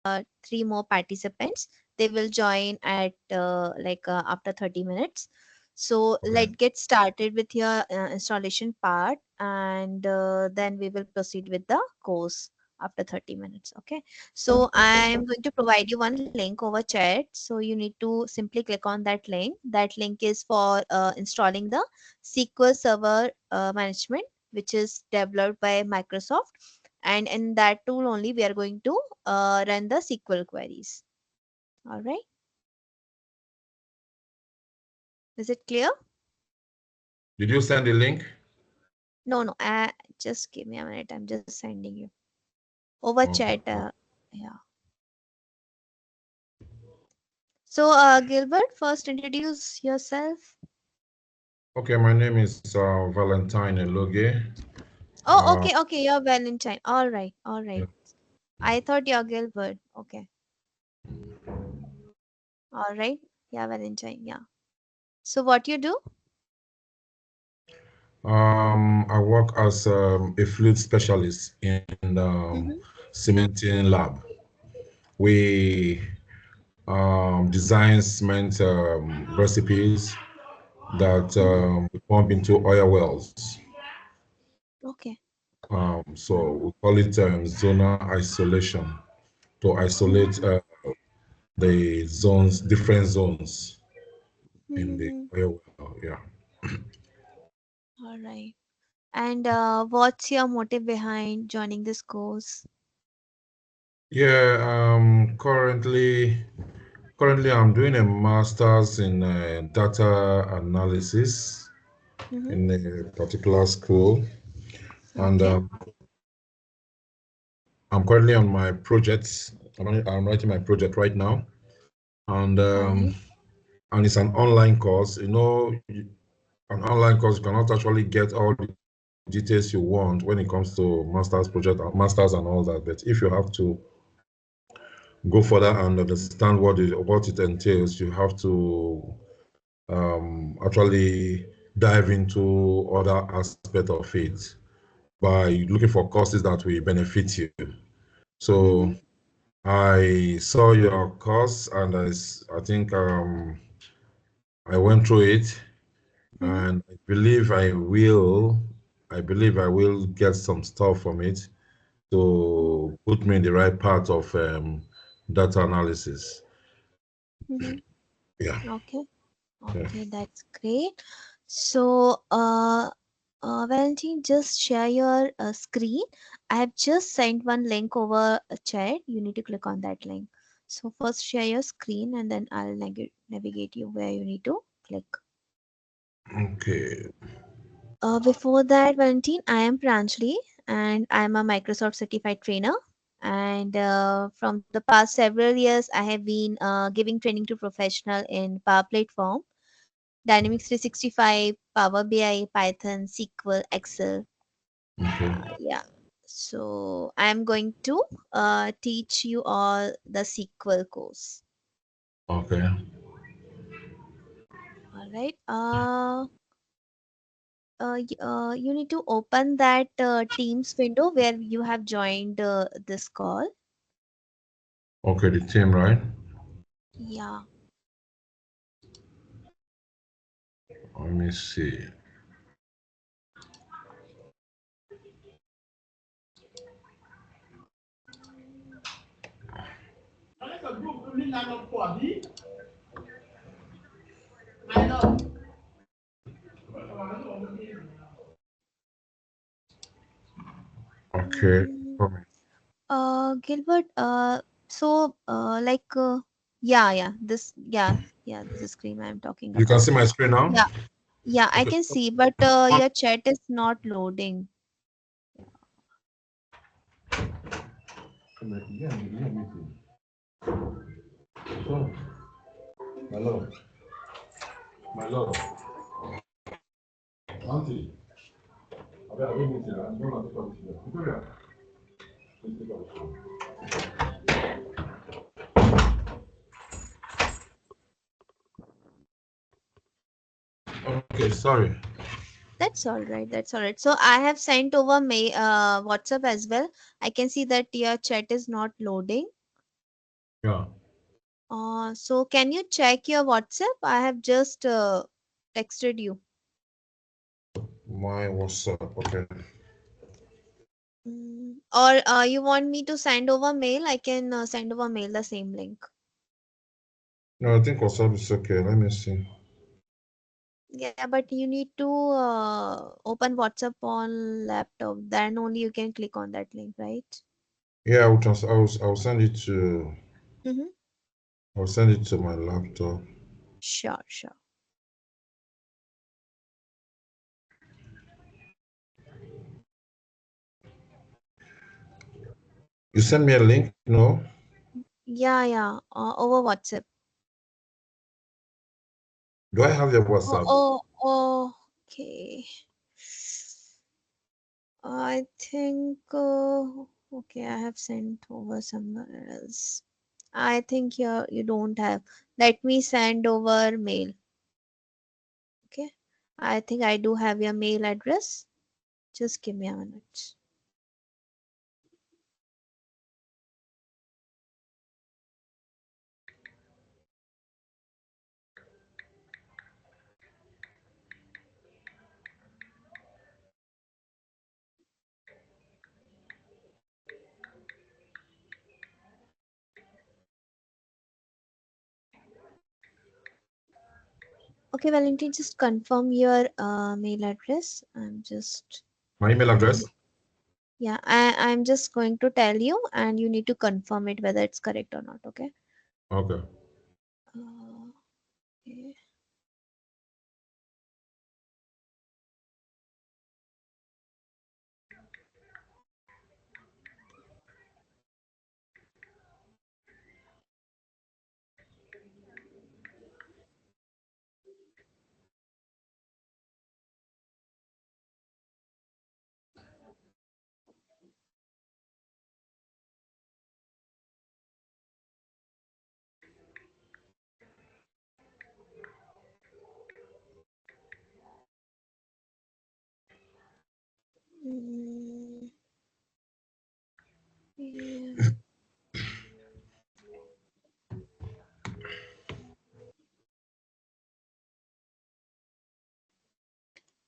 three more participants. They will join at after 30 minutes. So Okay. let's get started with your installation part, and then we will proceed with the course after 30 minutes. Okay. So I am going to provide you one link over chat. So you need to simply click on that link. That link is for installing the SQL Server Management, which is developed by Microsoft. And in that tool only, we are going to run the SQL queries. All right. Is it clear? Did you send the link? No, no. Just give me a minute. I'm just sending you over Okay. chat. Yeah. So, Gilbert, first introduce yourself. Okay, my name is Valentine Eloge. Oh, Uh, okay, okay. You're Valentine. All right, all yeah. right. I thought you're Gilbert. Okay. All right. Yeah, Valentine. Yeah. So, what you do? I work as a fluid specialist in Mm-hmm. cementing lab. We design cement recipes that Mm-hmm. we pump into oil wells. Okay. So we call it zonal isolation to Mm-hmm. isolate the zones, different zones in the Mm-hmm. oil well. Yeah. All right. And what's your motive behind joining this course? Yeah. Currently, I'm doing a master's in data analysis Mm-hmm. in a particular school, and Okay. I'm currently on my project. I'm writing my project right now, and All right. it's an online course. An online course you cannot actually get all the details you want when it comes to master's project, masters, and all that. But if you have to go further and understand what it entails, you have to actually dive into other aspects of it by looking for courses that will benefit you. So Mm-hmm. I saw your course and I think I went through it Mm-hmm. and I believe I will get some stuff from it to put me in the right path of data analysis. Mm-hmm. Yeah. Okay. Yeah. Okay, that's great. So, Valentine, just share your screen. I have just sent one link over a chat. You need to click on that link. So first share your screen and then I'll navigate you where you need to click. Okay. Before that, Valentine, I am Pranjali and I'm a Microsoft certified trainer. And from the past several years, I have been giving training to professional in Power Platform, Dynamics 365, Power BI, Python, SQL, Excel. Okay. Yeah. So I'm going to teach you all the SQL course. Okay. All right. You need to open that Teams window where you have joined this call. Okay. The team, right? Yeah. Let me see. Okay. Mm, Come in. Gilbert. Yeah, yeah. This is screen I'm talking You can about. see my screen now. Yeah, yeah. I Okay. can see, but your chat is not loading. Come here. Yeah, yeah, me too. So, my love, my love, auntie, I don't need to. I don't want to talk to you. Victoria, please take out the phone. Okay, sorry. That's all right. That's all right. So I have sent over my WhatsApp as well. I can see that your chat is not loading. Yeah, So can you check your WhatsApp? I have just texted you. my WhatsApp. Okay. Or you want me to send over mail? I can send over mail the same link. No, I think WhatsApp is okay. Let me see. Yeah, but you need to open WhatsApp on laptop. Then only you can click on that link, right? Yeah, I'll send it to Mm-hmm. my laptop. Sure, sure. You send me a link? No. Yeah, yeah. Over WhatsApp. Do I have your Oh, WhatsApp? oh, okay. I think. Okay, I have sent over somewhere else. I think you don't have. Let me send over mail. Okay. I think I do have your mail address. Just give me a minute. Okay, Valentin, just confirm your mail address. I'm just My email telling. address? Yeah, I'm just going to tell you, and you need to confirm it whether it's correct or not. Okay. Okay. Uh, okay. Mm, yeah.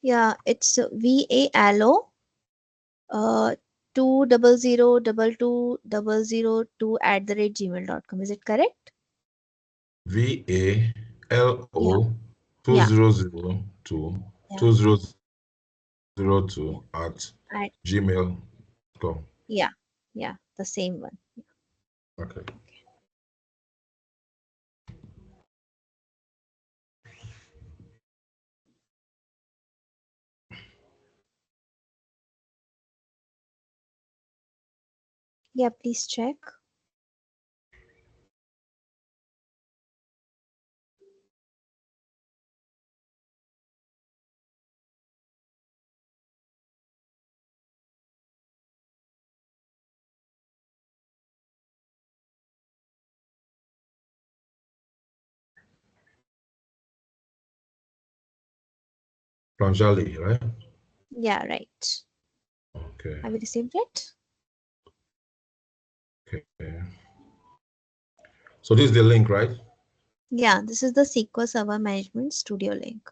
Yeah, it's VA Allo uh 2002222 @gmail.com. Is it correct? Yeah, VALO yeah, 2002 yeah, 2002 yeah. at At gmail.com. yeah, yeah, the same one. Okay. Okay. Yeah, please check. Planjali, right? Yeah, right. Okay. Have you received it? Okay. So this is the link, right? Yeah, this is the SQL Server Management Studio link.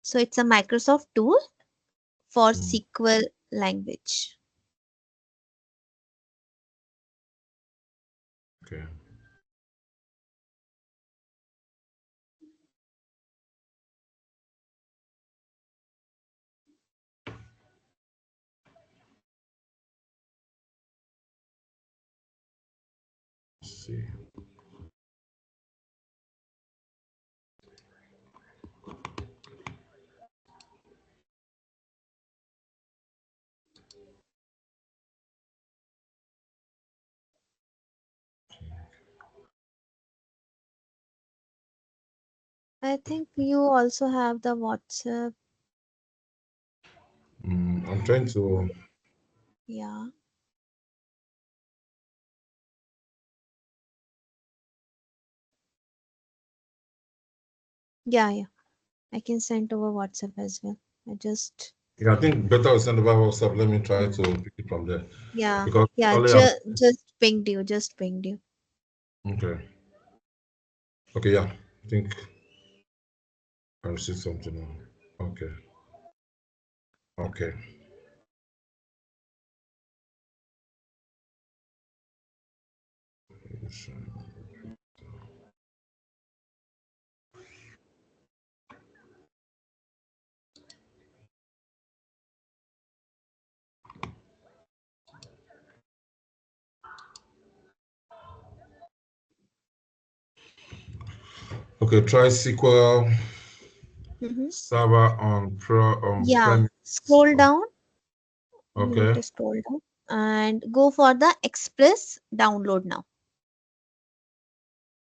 So it's a Microsoft tool for Mm, SQL language. okay. Let's see. I think you also have the WhatsApp. I'm trying to. Yeah, yeah, yeah. I can send over WhatsApp as well. I just Yeah, I think better I'll send over WhatsApp. Let me try to pick it from there yeah, because yeah. only I'm Just pinged you. Just pinged you. Okay. Okay, yeah. I think I received something now. Okay. Okay. Okay, try SQL Mm-hmm. server on Yeah, premise. scroll down. You need Okay. to scroll down and go for the Express download now.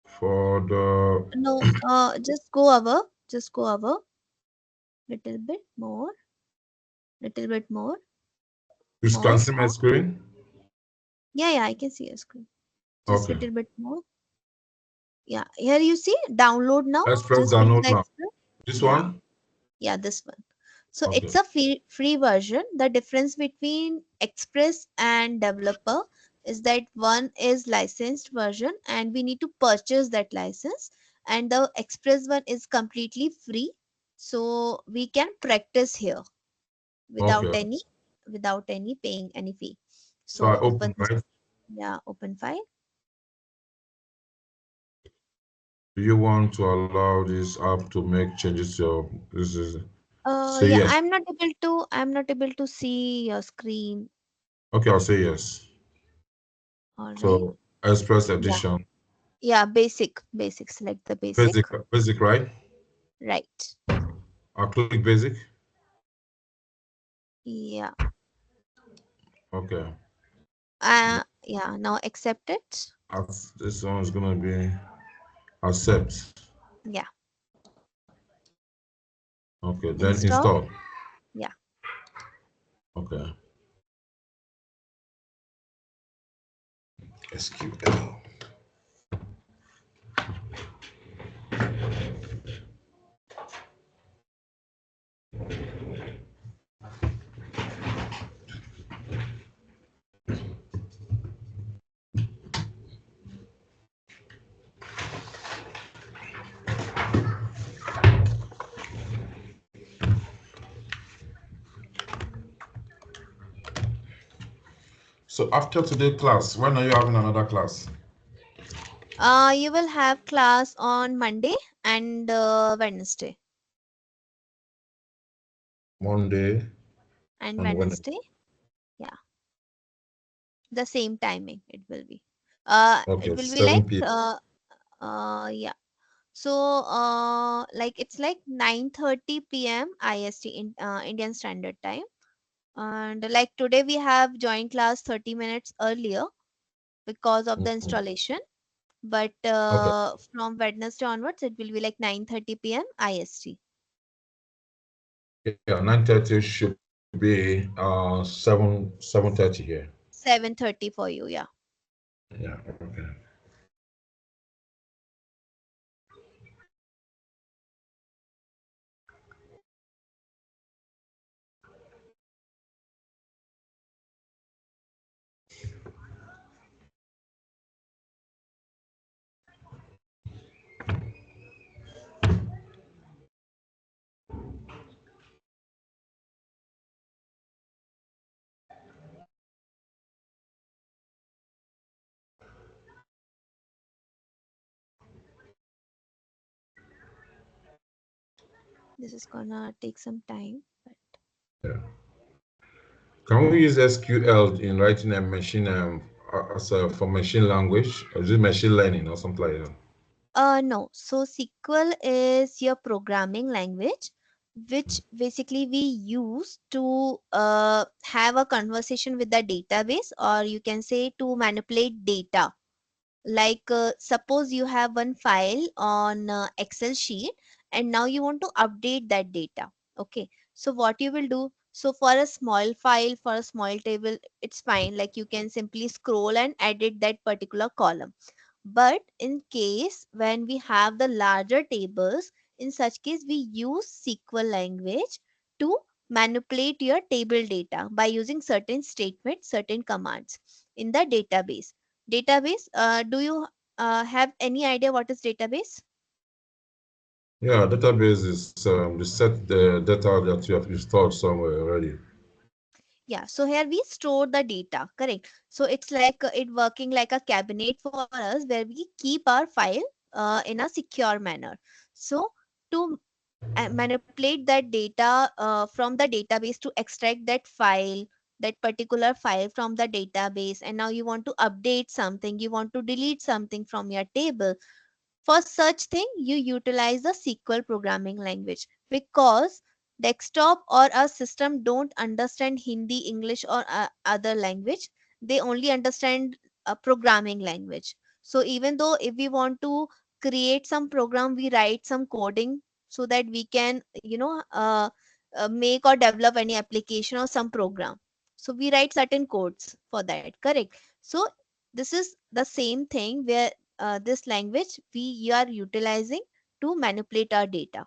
For the No, just go above. Just go above. Little bit more. Little bit more. you can More. see my screen. Yeah, yeah, I can see your screen. Just Okay. little bit more. Yeah, here you see download now. Let's press Just click download the now. Express. This Yeah, one? yeah, this one. So Okay. it's a free version. The difference between Express and Developer is that one is licensed version and we need to purchase that license, and the Express one is completely free. So we can practice here without Okay. any paying any fee. So I So open, open this. right? Yeah, open file. Do you want to allow this app to make changes to your this is say Yeah, yes. I'm not able to see your screen. Okay, I'll say yes. All right. So Express Yeah. edition. Yeah, basic. Select the basic. Basic, right? Right. I'll click basic. Yeah. Okay. Yeah, now accept it. This one is gonna be accept. Yeah. Okay, then Install. install. Yeah. Okay. SQL. So after today class, when are you having another class? You will have class on Monday and Wednesday. Monday And and Wednesday. Wednesday. Yeah. The same timing it will be. It Okay, will be 7 like p.m. yeah. So like it's like 9:30 p.m. IST in Indian Standard Time. And like today we have joined class 30 minutes earlier because of the Mhm. installation. But Okay. from Wednesday onwards, it will be like 9:30 p.m. IST. Yeah, 9:30 should be 7:30 here. 7:30 for you, yeah. Yeah, okay. This is gonna take some time. But Yeah. Can we use SQL in writing a machine as a for machine language? Or is it machine learning or something like that? no. So SQL is your programming language, which basically we use to have a conversation with the database, or you can say to manipulate data. Like suppose you have one file on Excel sheet and now you want to update that data. Okay, so what you will do, so for a small file, for a small table, it's fine, like you can simply scroll and edit that particular column. But in case when we have the larger tables, in such case we use SQL language to manipulate your table data by using certain statements, certain commands in the database. Do you have any idea what is database? Yeah, database is the set the data that you have installed somewhere already. Yeah, so here we store the data, correct? So it's like it working like a cabinet for us where we keep our file in a secure manner. So to manipulate that data from the database, to extract that file, that particular file from the database, and now you want to update something, you want to delete something from your table. For such thing, you utilize the SQL programming language, because desktop or a system don't understand Hindi, English, or other language. They only understand a programming language. So even though if we want to create some program, we write some coding so that we can, make or develop any application or some program. So we write certain codes for that, correct? So this is the same thing where this language we you are utilizing to manipulate our data.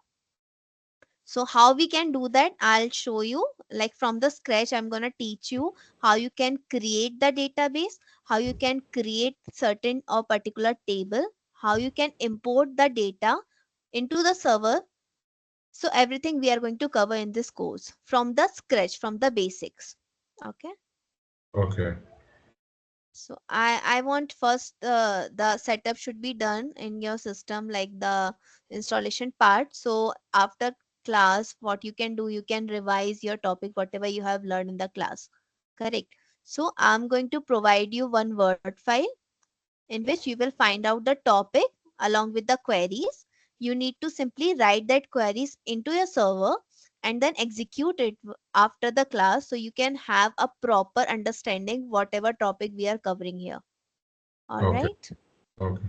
So how we can do that, I'll show you. Like from the scratch, I'm going to teach you how you can create the database, how you can create certain or particular table, how you can import the data into the server. So everything we are going to cover in this course from the scratch, from the basics. Okay. Okay. So I want first the setup should be done in your system, like the installation part. So after class, what you can do, you can revise your topic, whatever you have learned in the class. Correct. So I'm going to provide you one Word file in which you will find out the topic along with the queries. You need to simply write that queries into your server and then execute it after the class, so you can have a proper understanding whatever topic we are covering here. All Okay. right. Okay.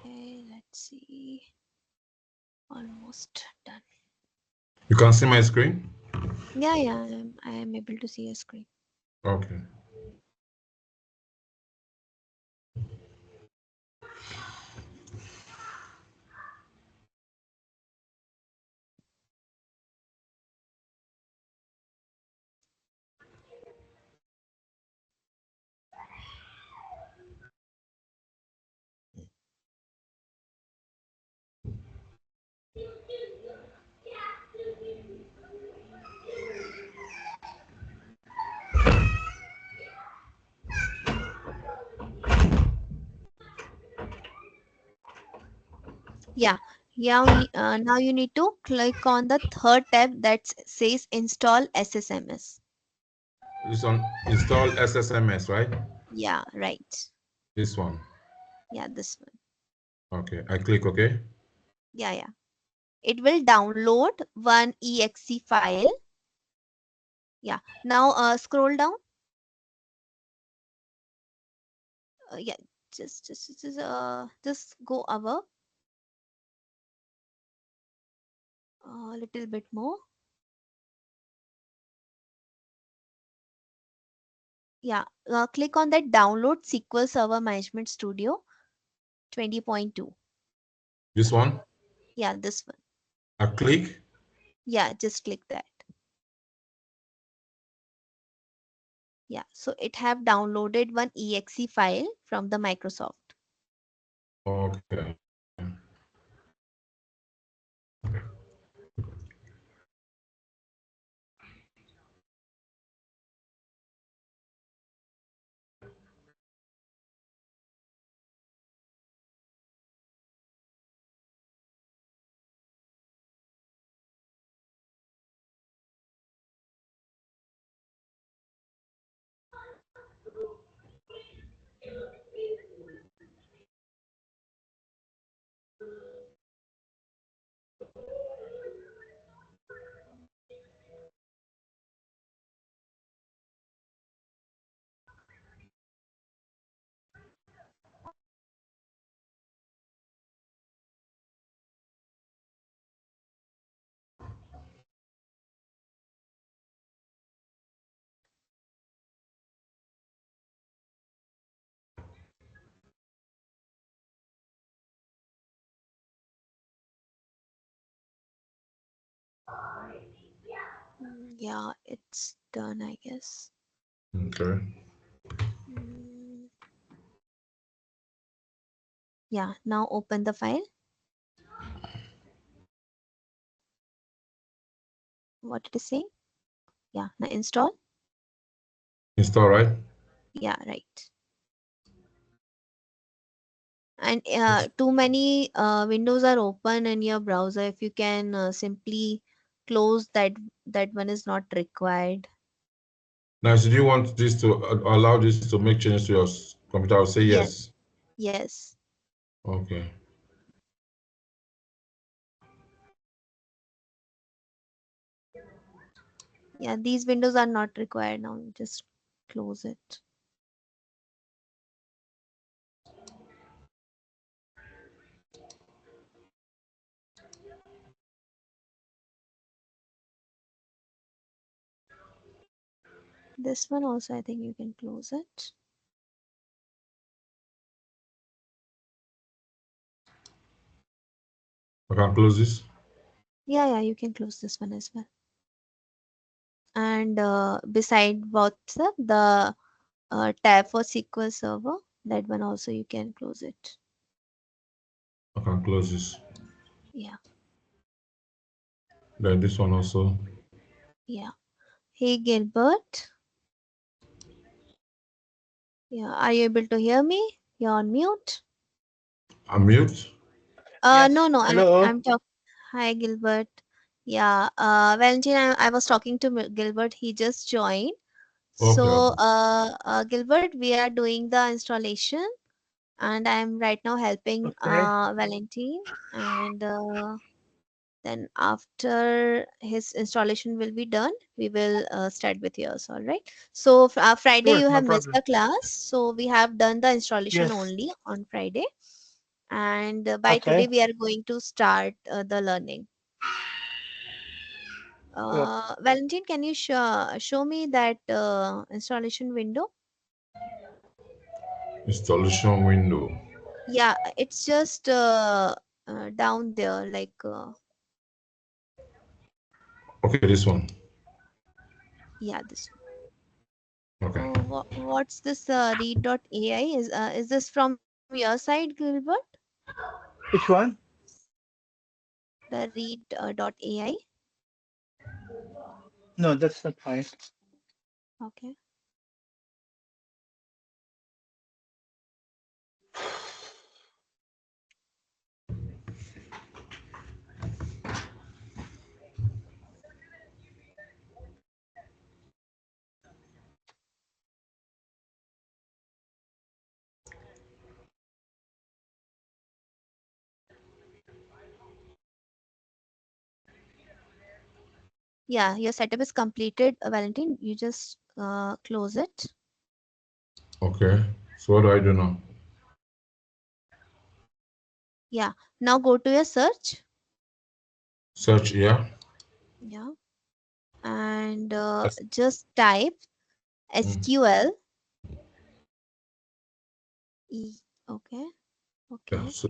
Okay, let's see. Almost done. You can see my screen? Yeah, yeah, I am able to see a screen. Okay. Yeah. Yeah, now you need to click on the third tab that says install SSMS. This one, install SSMS, right? Yeah, right. This one. Yeah, this one. Okay. I click OK. Yeah, yeah. It will download one exe file. Yeah. Now scroll down. Yeah, just go above a little bit more. Yeah, click on that download SQL Server Management Studio 20.2. This one. Yeah, this one. I click. Yeah, just click that. Yeah, so it have downloaded one exe file from the Microsoft. Okay. Yeah, it's done, I guess. Okay. Mm, yeah, now open the file. What it is saying? Yeah, now install. Install, right? Yeah, right. And too many windows are open in your browser. If you can simply close that one is not required. Now, so do you want this to allow this to make changes to your computer? I'll say Yes, yes. yes. Okay. Yeah, these windows are not required now. Just close it. This one also, I think you can close it. I can close this. Yeah, yeah, you can close this one as well. And beside WhatsApp, the tab for SQL Server, that one also you can close it. I can close this. Yeah, Then this one also. yeah. Hey Gilbert, yeah, are you able to hear me? You're on mute. Unmute. No, Yes. no, Hello. I'm talking. Hi Gilbert. Yeah, Valentina, I was talking to Gilbert. He just joined. Okay. So, Gilbert, we are doing the installation, and I'm right now helping Okay. Valentine. And then after his installation will be done, we will start with yours. All right. So, Friday Sure. you No have missed problem. the class, so we have done the installation Yes. only on Friday, and by today Okay. we are going to start the learning. Good. Valentine, can you show me that installation window? Installation window. Yeah, it's just down there, like Okay, this one. yeah, this one. Okay. Oh, what's this read.ai? Is this from your side, Gilbert? Which one? The read.ai. No, that's not fine. Okay. Yeah, your setup is completed, Valentine. You just close it. Okay. So what do I do now? Yeah. Now go to your search. Search here. Yeah. And Yes. just type Mm. SQL. Okay. Yeah. Okay. So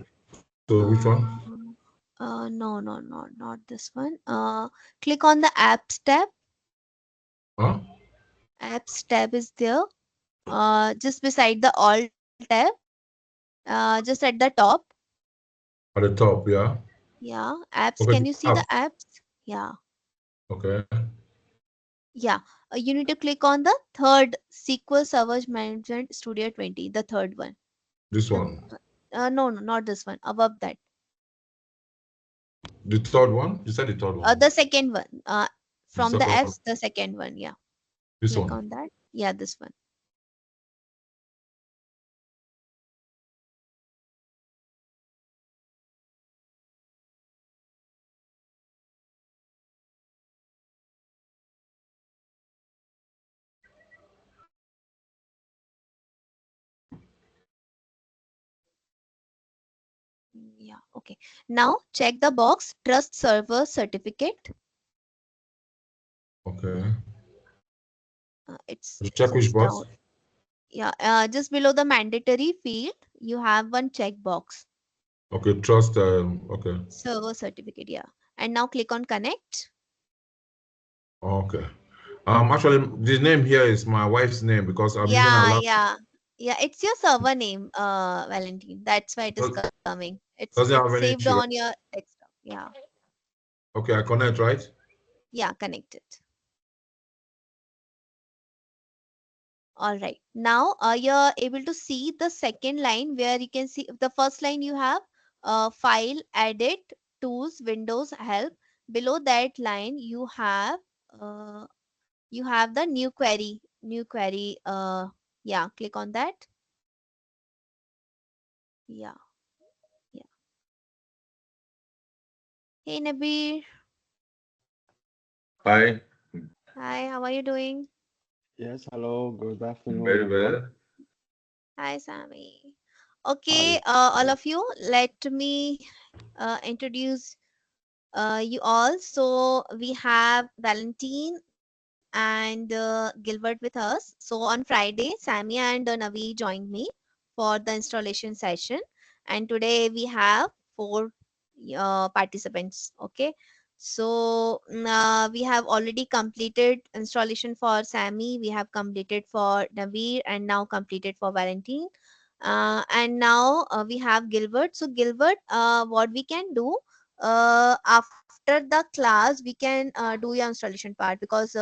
which one? No, no, no, not this one. Click on the apps tab. Huh? Apps tab is there. Just beside the all tab. Just at the top. At the top, yeah. Yeah. Apps. Okay, Can the you see app. the apps? Yeah. Okay. Yeah. You need to click on the third SQL Server Management Studio 20, the third one. This The one. no, no, not this one. Above that. The third one? You said the third one. The second one. The From the second one. apps, the second one. Yeah. This Click one. on that. Yeah, this one. Yeah, okay. Now check the box Trust Server Certificate. Okay. It's To check which just down. box? Yeah, just below the mandatory field, you have one checkbox. Okay, trust. Okay. Server certificate, yeah. And now click on connect. Okay. Actually, the name here is my wife's name because I'm using her Yeah, laptop. yeah. Yeah, it's your server name, Valentine. That's why it is Does, coming. It's doesn't have saved any on issue, right? your desktop. Yeah. Okay, I connect, right? Yeah, connected. All right. Now you're able to see the second line where you can see the first line you have file, edit, tools, windows, help. Below that line uh, you have the new query. New query. Yeah, click on that. Yeah, yeah. Hey Nabir. Hi, Hi, how are you doing? Yes, hello, good afternoon, very everyone. well. Hi, Sammy. Okay, Hi. all of you, let me introduce you all. So we have Valentine and Gilbert with us. So on Friday, Sammy and Navi joined me for the installation session, and today we have four participants. Okay, so we have already completed installation for Sammy. We have completed for Navi and now completed for Valentine. And now we have Gilbert. So Gilbert, what we can do after the class we can do your installation part because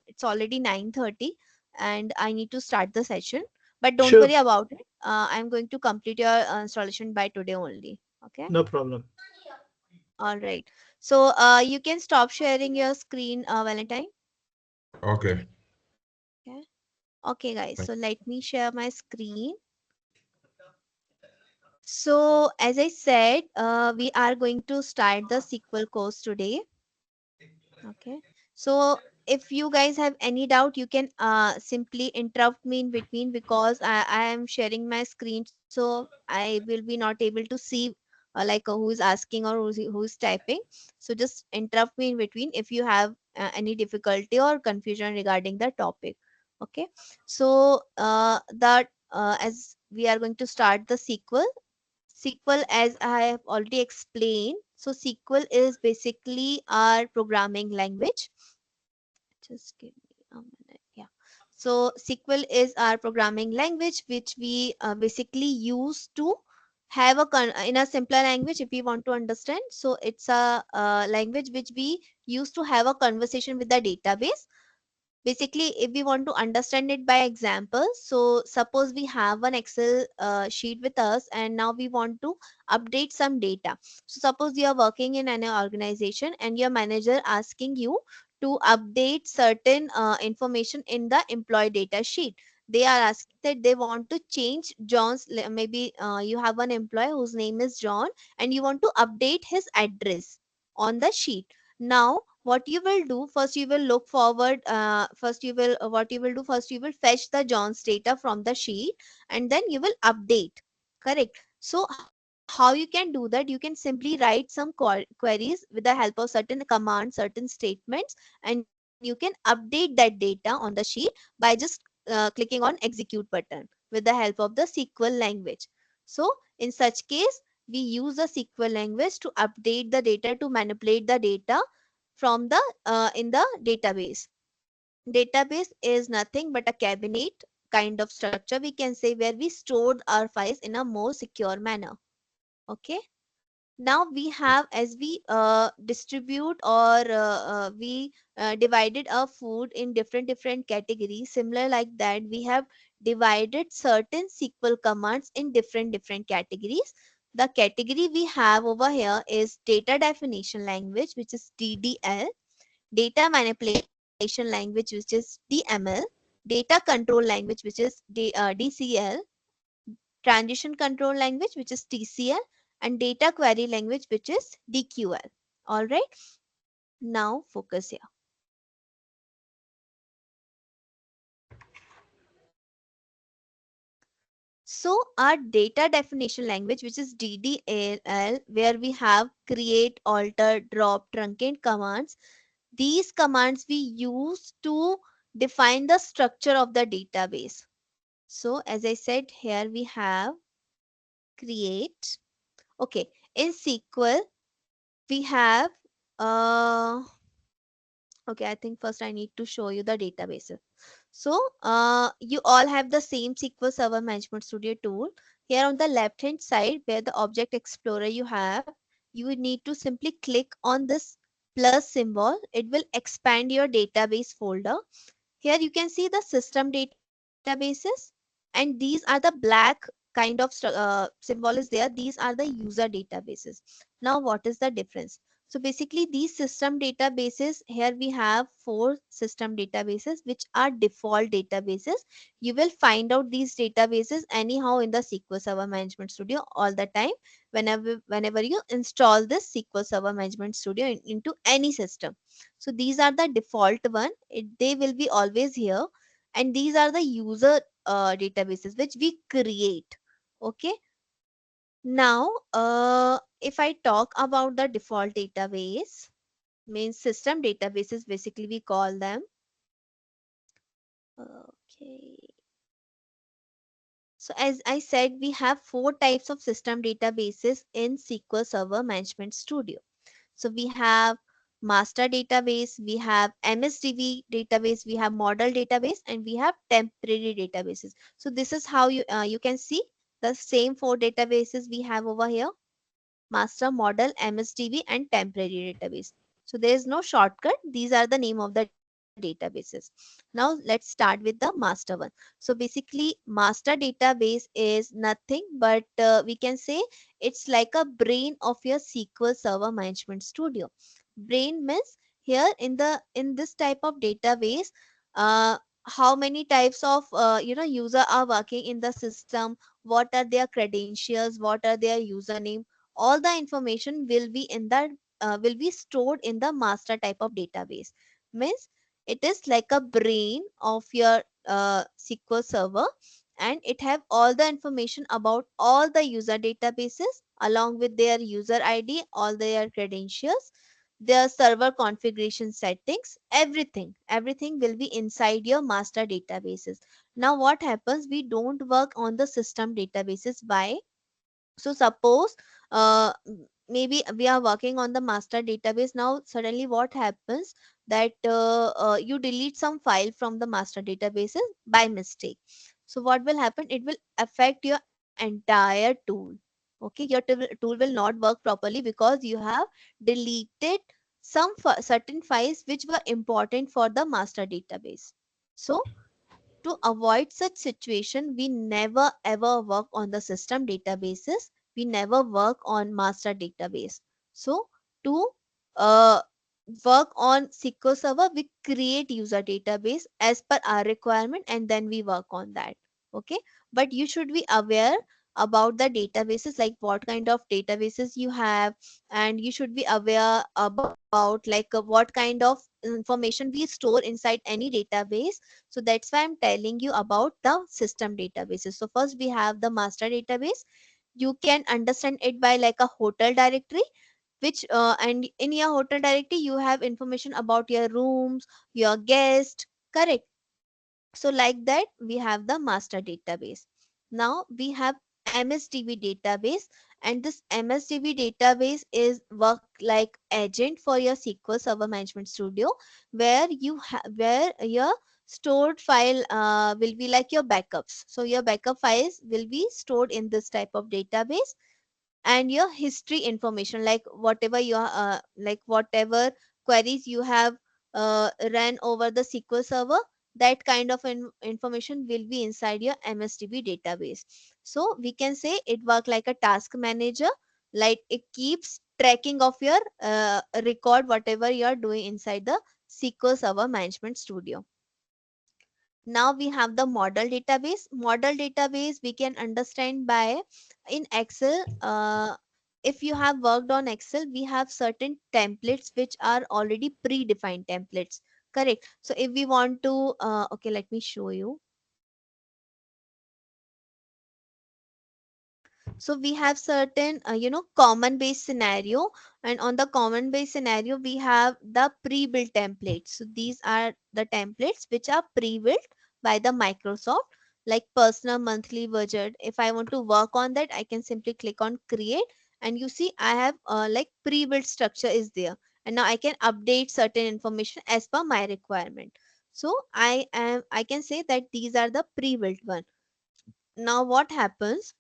it's already 9:30 and I need to start the session, but don't Sure, worry about it. I'm going to complete your installation by today only. Okay. no problem. All right. So you can stop sharing your screen, Valentine. Okay. Okay. Okay, guys, so let me share my screen. So as I said, we are going to start the SQL course today. Okay. So if you guys have any doubt, you can simply interrupt me in between because I am sharing my screen. So I will be not able to see who is asking or who is typing. So just interrupt me in between if you have any difficulty or confusion regarding the topic. Okay. So that as we are going to start the SQL. SQL, as I have already explained, so SQL is basically our programming language. Just give me a minute. Yeah. So SQL is our programming language, which we basically use to have in a simpler language if we want to understand. So it's a language which we use to have a conversation with the database. Basically, if we want to understand it by example, so suppose we have an Excel sheet with us and now we want to update some data. So suppose you are working in an organization and your manager asking you to update certain information in the employee data sheet. They are asking that they want to change maybe you have an employee whose name is John and you want to update his address on the sheet. Now what you will do first, you will look forward first you will what you will do first, you will fetch the John's data from the sheet and then you will update. Correct. So how you can do that, you can simply write some queries with the help of certain commands, certain statements, and you can update that data on the sheet by just clicking on execute button with the help of the SQL language. So in such case, we use the SQL language to update the data, to manipulate the data from the in the database. Database is nothing but a cabinet kind of structure, we can say, where we stored our files in a more secure manner. Okay. Now we have, as we distribute or we divided our food in different categories, similar like that we have divided certain SQL commands in different categories. The category we have over here is data definition language, which is DDL, data manipulation language, which is DML, data control language, which is DCL, transition control language, which is TCL, and data query language, which is DQL. All right. Now focus here. So our data definition language, which is DDL, where we have create, alter, drop, truncate commands. These commands we use to define the structure of the database. So as I said, here we have create. Okay. In SQL, we have uh, Okay, I think first I need to show you the databases. So, you all have the same SQL Server Management Studio tool. Here on the left hand side, where the Object Explorer you have, you would need to simply click on this plus symbol. It will expand your database folder. Here you can see the system databases, and these are the black kind of symbol is there. These are the user databases. Now, what is the difference? So basically, these system databases, here we have four system databases which are default databases. You will find out these databases anyhow in the SQL Server Management Studio all the time. Whenever you install this SQL Server Management Studio into any system. So these are the default one. They will be always here, and these are the user databases which we create. Okay. Now, if I talk about the default database, means system databases, basically we call them. Okay. So as I said, we have four types of system databases in SQL Server Management Studio. So we have master database, we have MSDB database, we have model database, and we have temporary databases. So this is how you can see the same four databases we have over here: master, model, MSDB, and temporary database. So there is no shortcut. These are the name of the databases. Now let's start with the master one. So basically, master database is nothing but we can say it's like a brain of your SQL Server Management Studio. Brain means here in this type of database, uh, how many types of user are working in the system, what are their credentials, what are their username, all the information will be in the will be stored in the master type of database. Means it is like a brain of your SQL server, and it have all the information about all the user databases along with their user ID, all their credentials, their server configuration settings, everything will be inside your master databases. Now what happens, we don't work on the system databases. Why? So suppose maybe we are working on the master database. Now suddenly what happens that you delete some file from the master databases by mistake. So what will happen, it will affect your entire tool. Okay, your tool will not work properly because you have deleted some certain files which were important for the master database. So to avoid such situation, we never ever work on the system databases. We never work on master database. So to uh, work on SQL Server, we create user database as per our requirement, and then we work on that. Okay, but you should be aware about the databases, like what kind of databases you have, and you should be aware about like what kind of information we store inside any database. So that's why I'm telling you about the system databases. So first we have the master database. You can understand it by like a hotel directory, which and in your hotel directory you have information about your rooms, your guest, correct? So like that we have the master database. Now we have MSDB database, and this MSDB database is work like agent for your SQL Server Management Studio, where where your stored file will be like your backups. So your backup files will be stored in this type of database, and your history information, like whatever like whatever queries you have ran over the SQL server, that kind of information will be inside your MSDB database. So we can say it work like a task manager, like it keeps tracking of your record whatever you are doing inside the SQL Server Management Studio. Now we have the model database. Model database we can understand by in Excel. If you have worked on Excel, we have certain templates which are already predefined templates. Correct. So if we want to, okay, let me show you. So we have certain, common base scenario, and on the common base scenario, we have the pre-built templates. So these are the templates which are pre-built by the Microsoft, like personal monthly budget. If I want to work on that, I can simply click on create, and you see I have like pre-built structure is there. and now I can update certain information as per my requirement. So I can say that these are the pre-built one. Now what happens,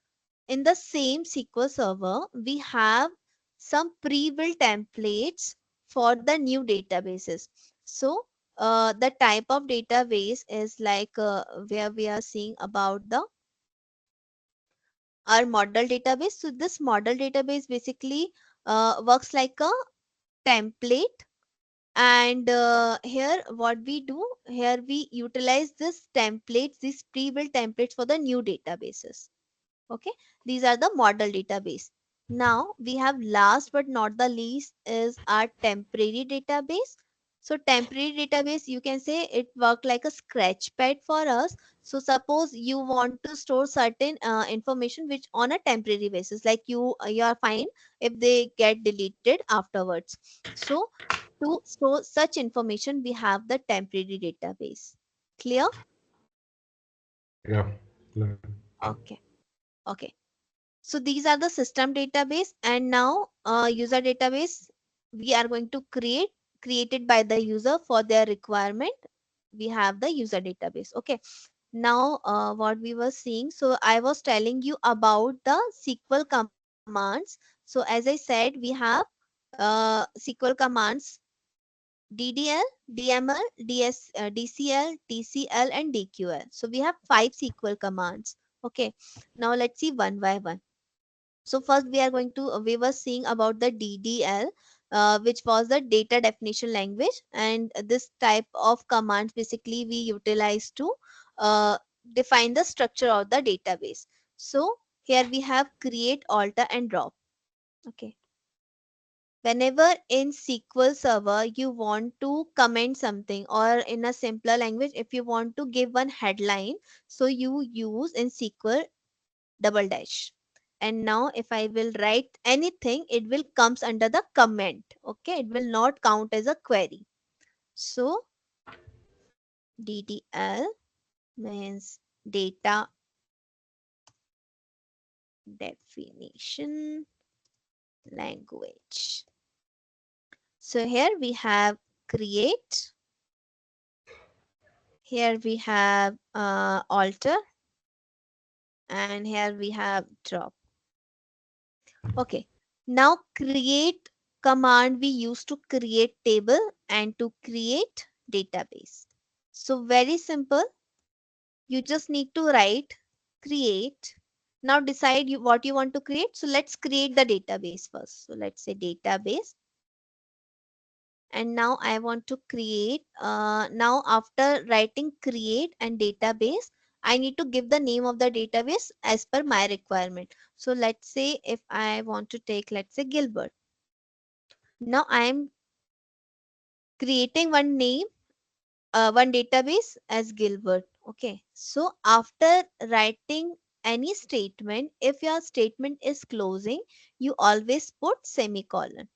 in the same SQL server, we have some pre-built templates for the new databases. So the type of database is like where we are seeing about the our model database. So this model database basically works like a template. And here what we do, here we utilize this templates, these pre-built templates for the new databases. Okay, these are the model database. Now we have last but not the least is our temporary database. So temporary database, you can say it work like a scratch pad for us. So suppose you want to store certain information which on a temporary basis, like you are fine if they get deleted afterwards. So to store such information, we have the temporary database. Clear? Yeah. Yeah. Okay. Okay. So these are the system database, and now user database we are going to created by the user for their requirement. We have the user database. Okay. Now what we were seeing, so I was telling you about the SQL commands. So as I said, we have SQL commands DDL, DML, DCL, TCL, and DQL. So we have 5 SQL commands. Okay. Now let's see one by one. So first we are going to we were seeing about the DDL, which was the data definition language, and this type of commands basically we utilize to uh, define the structure of the database. So here we have create, alter, and drop. Okay. Whenever in SQL Server you want to comment something, or in a simpler language, if you want to give one headline, so you use in SQL double dash. And now if I will write anything, it will comes under the comment. Okay, it will not count as a query. So DDL means data definition language. So here we have create, here we have alter, and here we have drop. Okay, now create command we use to create table and to create database. So very simple. You just need to write create. Now decide what you want to create. So let's create the database first. So let's say database. And now I want to create. Now after writing create and database, I need to give the name of the database as per my requirement. So let's say if I want to take, let's say Gilbert. Now I am creating one name, one database as Gilbert. Okay. So after writing any statement, if your statement is closing, you always put semicolon.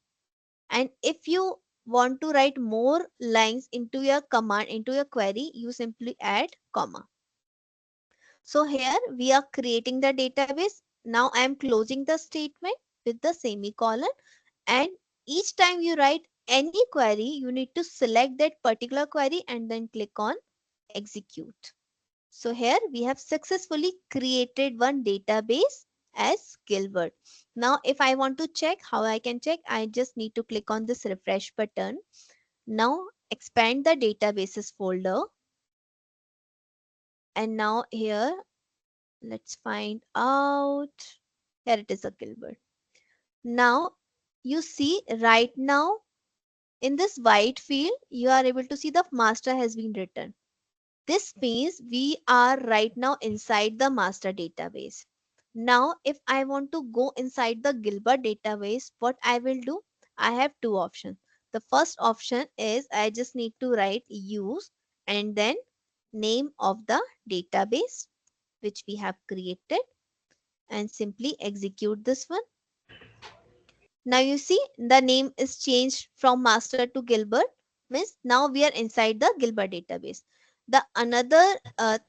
And if you want to write more lines into your command, into your query, you simply add comma. So here we are creating the database. Now I am closing the statement with the semicolon, and each time you write any query, you need to select that particular query and then click on execute. So here we have successfully created one database as Gilbert. Now if I want to check how I can check, I just need to click on this refresh button. Now expand the databases folder, and now here let's find out. Here it is a Gilbert. Now you see right now in this white field, you are able to see the master has been written. This means we are right now inside the master database. Now, if I want to go inside the Gilbert database, what I will do? I have two options. The first option is I just need to write use and then name of the database which we have created, and simply execute this one. Now you see the name is changed from master to Gilbert, means now we are inside the Gilbert database. The another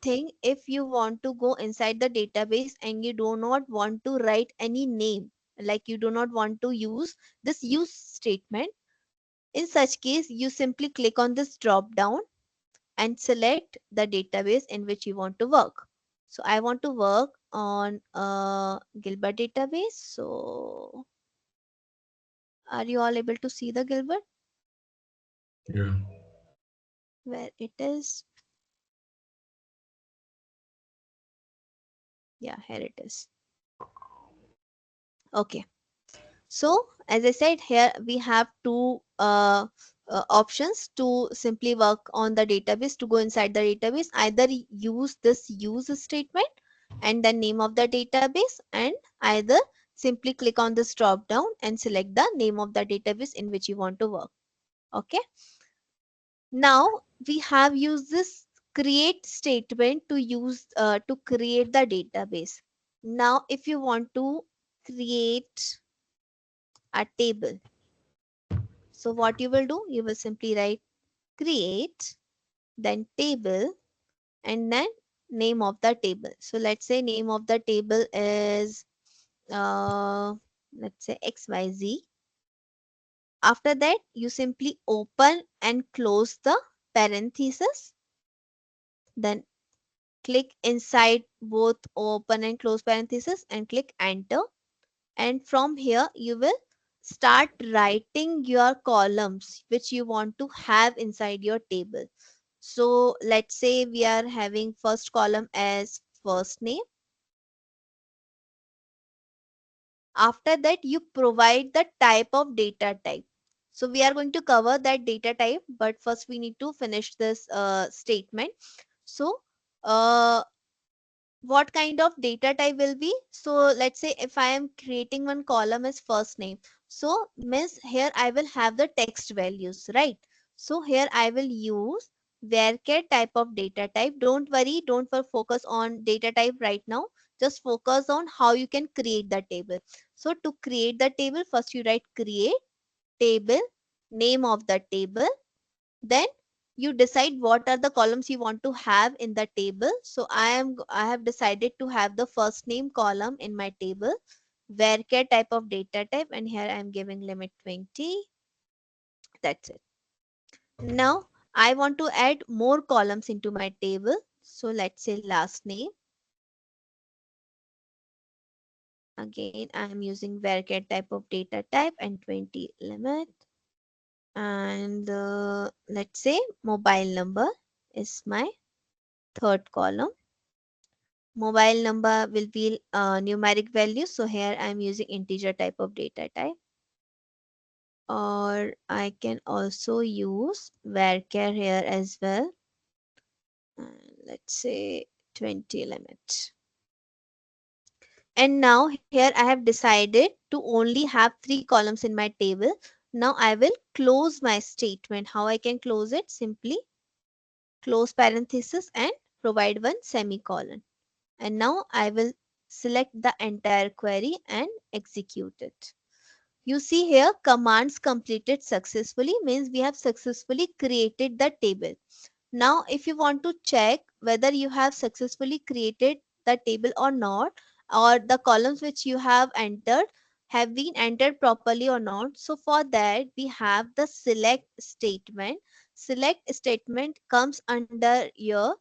thing, if you want to go inside the database and you do not want to write any name, like you do not want to use this use statement, In such case, you simply click on this drop down and select the database in which you want to work. So I want to work on a Gilbert database. So are you all able to see the Gilbert? Yeah. Where it is? Yeah, here it is. Okay. So as I said, here we have two options to simply work on the database, to go inside the database. Either use this use statement and the name of the database, and either simply click on this drop down and select the name of the database in which you want to work. Okay. Now we have used this create statement to use to create the database. Now if you want to create a table, so what you will do, you will simply write create, then table, and then name of the table. So let's say name of the table is uh, let's say XYZ. After that, you simply open and close the parenthesis. Then click inside both open and close parenthesis and click enter. And from here, you will start writing your columns which you want to have inside your table. So let's say we are having first column as first name. After that, you provide the type of data type. So we are going to cover that data type, but first we need to finish this statement. So uh, what kind of data type will be? So let's say if I am creating one column as first name, so miss here I will have the text values, right? So here I will use varchar type of data type. Don't worry, don't focus on data type right now, just focus on how you can create the table. So to create the table, first you write create table, name of the table, then you decide what are the columns you want to have in the table. So I have decided to have the first name column in my table, varchar type of data type, and here I am giving limit 20. That's it. Now I want to add more columns into my table. So let's say last name. Again, I am using varchar type of data type and 20 limit. And let's say mobile number is my third column. Mobile number will be numeric value. So here I'm using integer type of data type. Or I can also use varchar here as well. And let's say 20 limit. And now here I have decided to only have 3 columns in my table. Now I will close my statement. How I can close it? Simply close parenthesis and provide one semicolon. And now I will select the entire query and execute it. You see here commands completed successfully means we have successfully created the table. Now if you want to check whether you have successfully created the table or not, or the columns which you have entered have been entered properly or not, so for that we have the select statement. Select statement comes under your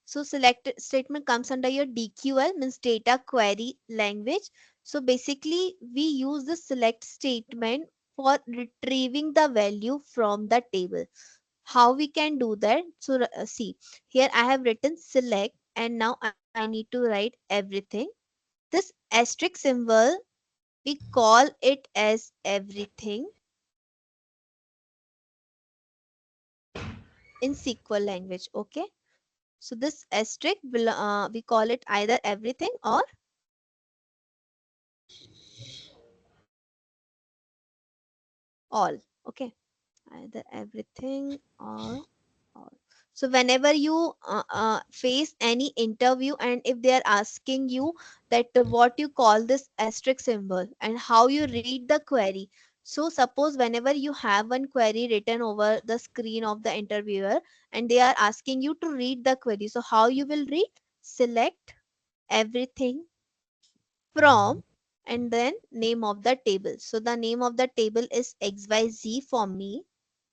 So select statement comes under your DQL, means data query language. So basically we use the select statement for retrieving the value from the table. How we can do that? So see, here I have written select and now I need to write everything. This asterisk symbol, we call it as everything in SQL language. Okay. So this asterisk will we call it either everything or all. Okay, either everything or all. So whenever you face any interview and if they are asking you that what you call this asterisk symbol and how you read the query, so suppose whenever you have one query written over the screen of the interviewer and they are asking you to read the query, so how you will read? select everything from, and then name of the table. So the name of the table is XYZ for me,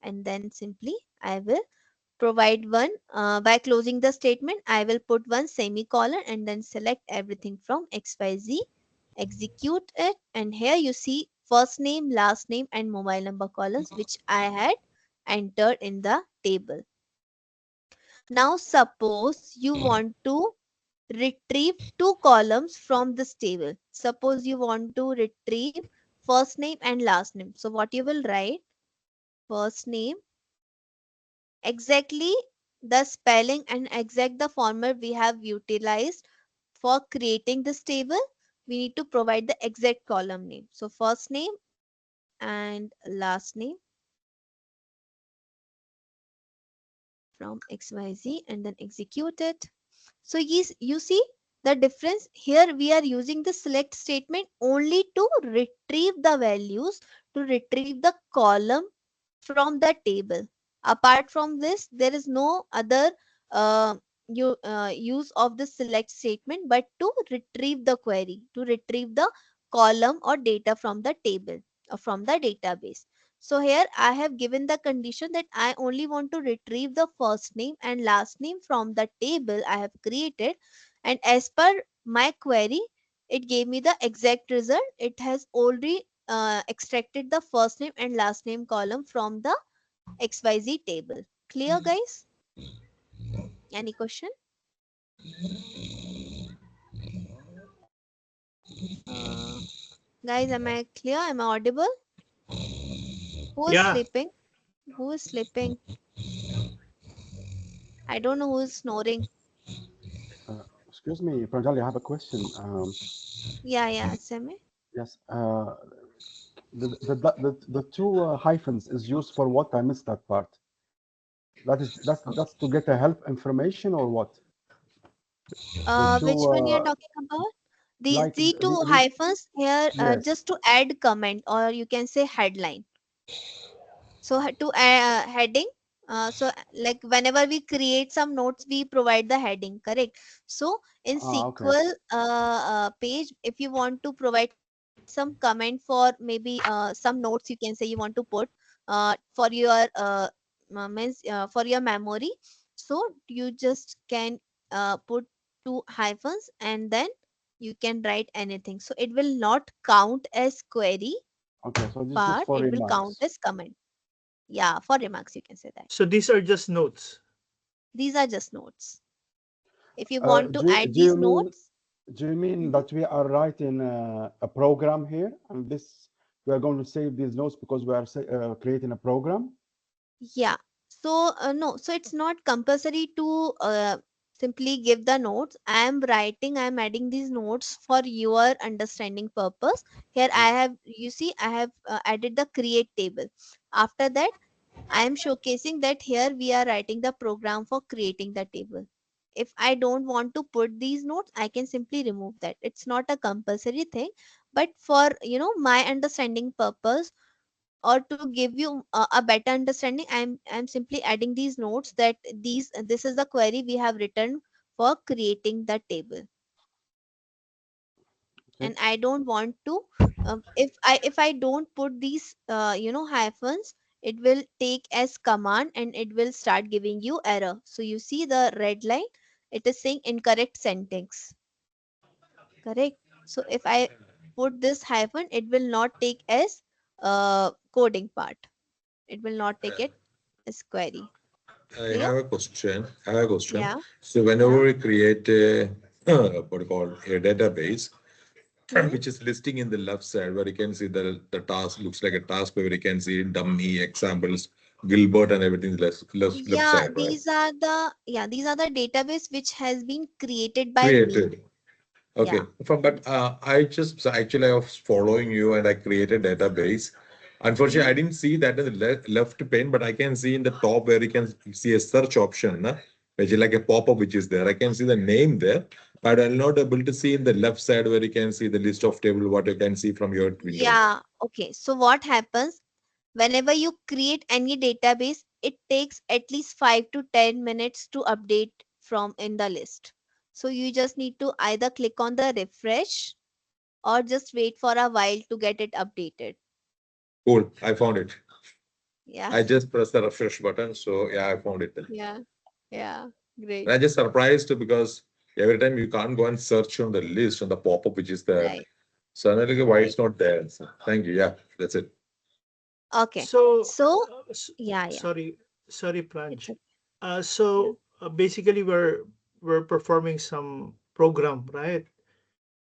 and then simply I will provide one by closing the statement. I will put one semicolon and then select everything from XYZ, execute it, and here you see first name, last name, and mobile number columns which I had entered in the table. Now suppose you want to retrieve two columns from this table. Suppose you want to retrieve first name and last name. So what you will write, first name, exactly the spelling and exact the format we have utilized for creating this table. We need to provide the exact column name. So first name and last name from XYZ and then execute it. So yes, you see the difference here. We are using the select statement only to retrieve the values, to retrieve the column from the table. Apart from this, there is no other uh, use of the select statement but to retrieve the query, to retrieve the column or data from the table or from the database. So here I have given the condition that I only want to retrieve the first name and last name from the table I have created. And as per my query, it gave me the exact result. It has already extracted the first name and last name column from the XYZ table. Clear, guys? Any question? Uh, Guys, am I clear? Am I audible? Who is Yeah. sleeping? Who is sleeping? I don't know who is snoring. Excuse me, Pranjali, I have a question. Yeah, Semi. Yes, the two hyphens is used for what? I missed that part. That's to get a help information or what? The Which two one you are talking about? These like the two the hyphens here, yes. just to add comment or you can say headline. So to heading, like whenever we create some notes, we provide the heading, correct? So in Ah, okay, SQL page, if you want to provide some comment for maybe some notes, you can say you want to put for your means for your memory. So you just can put two hyphens and then you can write anything. So it will not count as query okay. So this is just part. for It will count remarks. as comment. Yeah, for remarks, you can say that. So these are just notes. These are just notes. If you want to add Do these you mean notes, that we are writing a program here, and this we are going to save these notes because we are creating a program? yeah. So, no, so it's not compulsory to simply give the notes. I am writing, I am adding these notes for your understanding purpose. Here I have, you see, I have added the create table. After that, I am showcasing that here we are writing the program for creating the table. If I don't want to put these notes, I can simply remove that. It's not a compulsory thing, but for my understanding purpose or to give you a better understanding, I'm simply adding these notes that this is the query we have written for creating the table. Okay, And I don't want to if I don't put these hyphens, it will take as command and it will start giving you error. So you see the red line, it is saying incorrect sentence, correct? So if I put this hyphen, it will not take as coding part, it will not take it as query. I Clear? have a question. I have a question. Yeah, So yeah. whenever we create a what do you call a database, Hmm. which is listing in the left side where you can see the task looks like a task where you can see dummy examples, Gilbert and everything left Yeah, side, right? these are the database which has been created by me. Created. Yeah. Okay. From but I just so actually I was following you and I created database. Unfortunately, Hmm. I didn't see that in the left pane, but I can see in the top where you can see a search option, which is like a pop-up which is there. I can see the name there, but I'm not able to see in the left side where you can see the list of table what you can see from your window. Yeah. Okay. So what happens whenever you create any database, it takes at least 5 to 10 minutes to update from in the list. So you just need to either click on the refresh or just wait for a while to get it updated. Cool. I found it. Yeah. I just pressed the refresh button. So yeah, I found it. Yeah. Yeah. And Great. I just surprised because every time you can't go and search on the list on the pop-up which is there. Right. So I'm like, why Right. it's not there? So, thank you. Yeah, that's it. Okay. So, So yeah, yeah. sorry, sorry, It's Pranj. okay. Yeah. Basically, we're performing some program, right?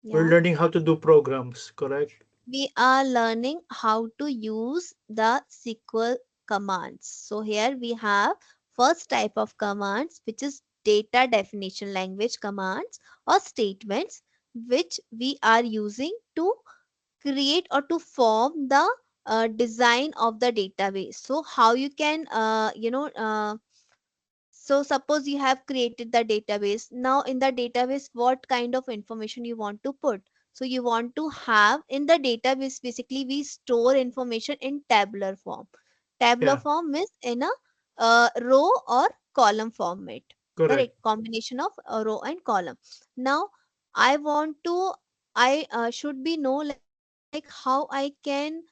We're Yeah. learning how to do programs, correct? We are learning how to use the SQL commands. So here we have first type of commands, which is data definition language commands or statements, which we are using to create or to form the design of the database. So how you can so suppose you have created the database. Now in the database, what kind of information you want to put? So you want to have in the database, basically we store information in tabular form. Tabular Yeah, form is in a row or column format. correct. Correct. Combination of a row and column. Now I want to, I should be know like how I can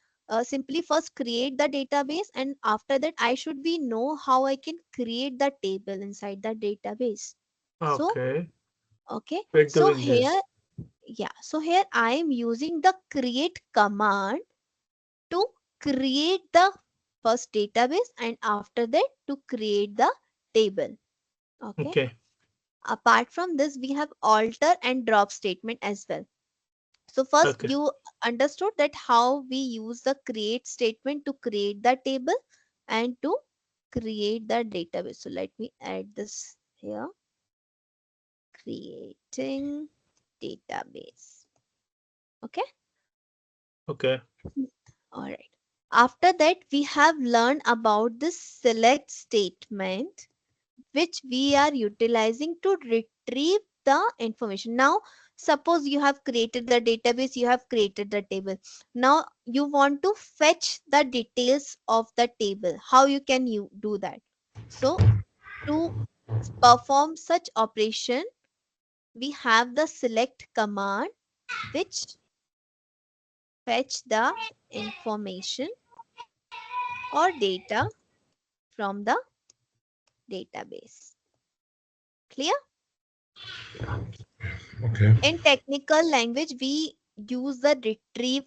simply first create the database, and after that I should be know how I can create the table inside the database. So Okay, okay, we're so doing here, this. yeah, so here I am using the create command to create the first database, and after that to create the table. Okay, Okay, apart from this we have alter and drop statement as well. So first okay, you understood that how we use the create statement to create the table and to create the database. So let me add this here. Creating database. Okay. okay, All right. After that, we have learned about this select statement, which we are utilizing to retrieve the information. Now, suppose you have created the database, you have created the table. Now, you want to fetch the details of the table. How you can you do that? So, to perform such operation, we have the select command, which fetch the information or data from the database. Clear? Okay. In technical language, we use the retrieve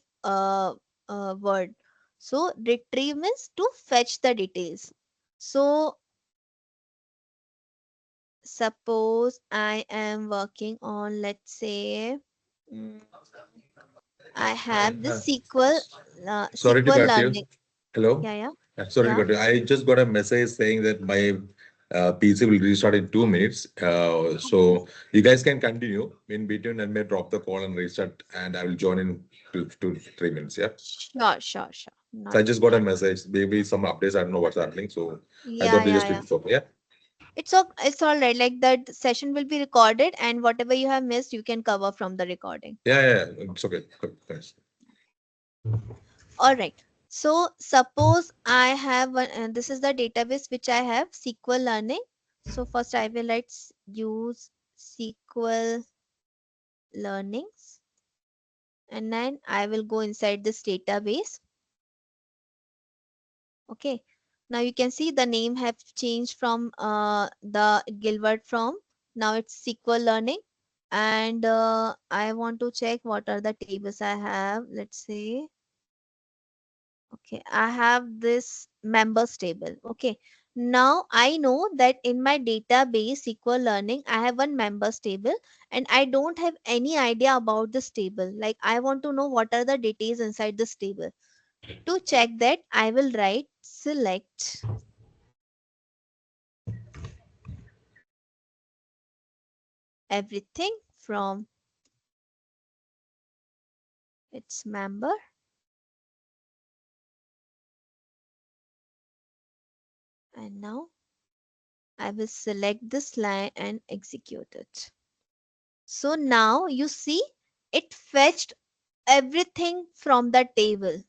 word. So retrieve means to fetch the details. So suppose I am working on, let's say, mm, I have this Sorry to SQL cut you. learning. Hello. Yeah, yeah, Sorry to yeah. cut you. I just got a message saying that my PC will restart in 2 minutes. Okay. So you guys can continue in between and may drop the call and restart, and I will join in 2 to 3 minutes. Yeah. Sure, sure, sure. So Not I a just got a problem. message. Maybe some updates. I don't know what's happening. So I Yeah, thought to yeah, just yeah. inform. Yeah. It's all right. Like that session will be recorded, and whatever you have missed, you can cover from the recording. Yeah. Yeah. Yeah. It's okay. Good. Thanks. All right. So suppose I have one, this is the database which I have SQL learning. So first I will use SQL learnings, and then I will go inside this database. Okay. Now you can see the name have changed from the Gilbert from, now it's SQL learning. And I want to check what are the tables I have. Let's say, okay, I have this members table. Okay, now I know that in my database SQL learning I have one members table, and I don't have any idea about this table. Like I want to know what are the details inside this table. To check that, I will write select everything from its member, and now I will select this line and execute it. So now you see it fetched everything from the table.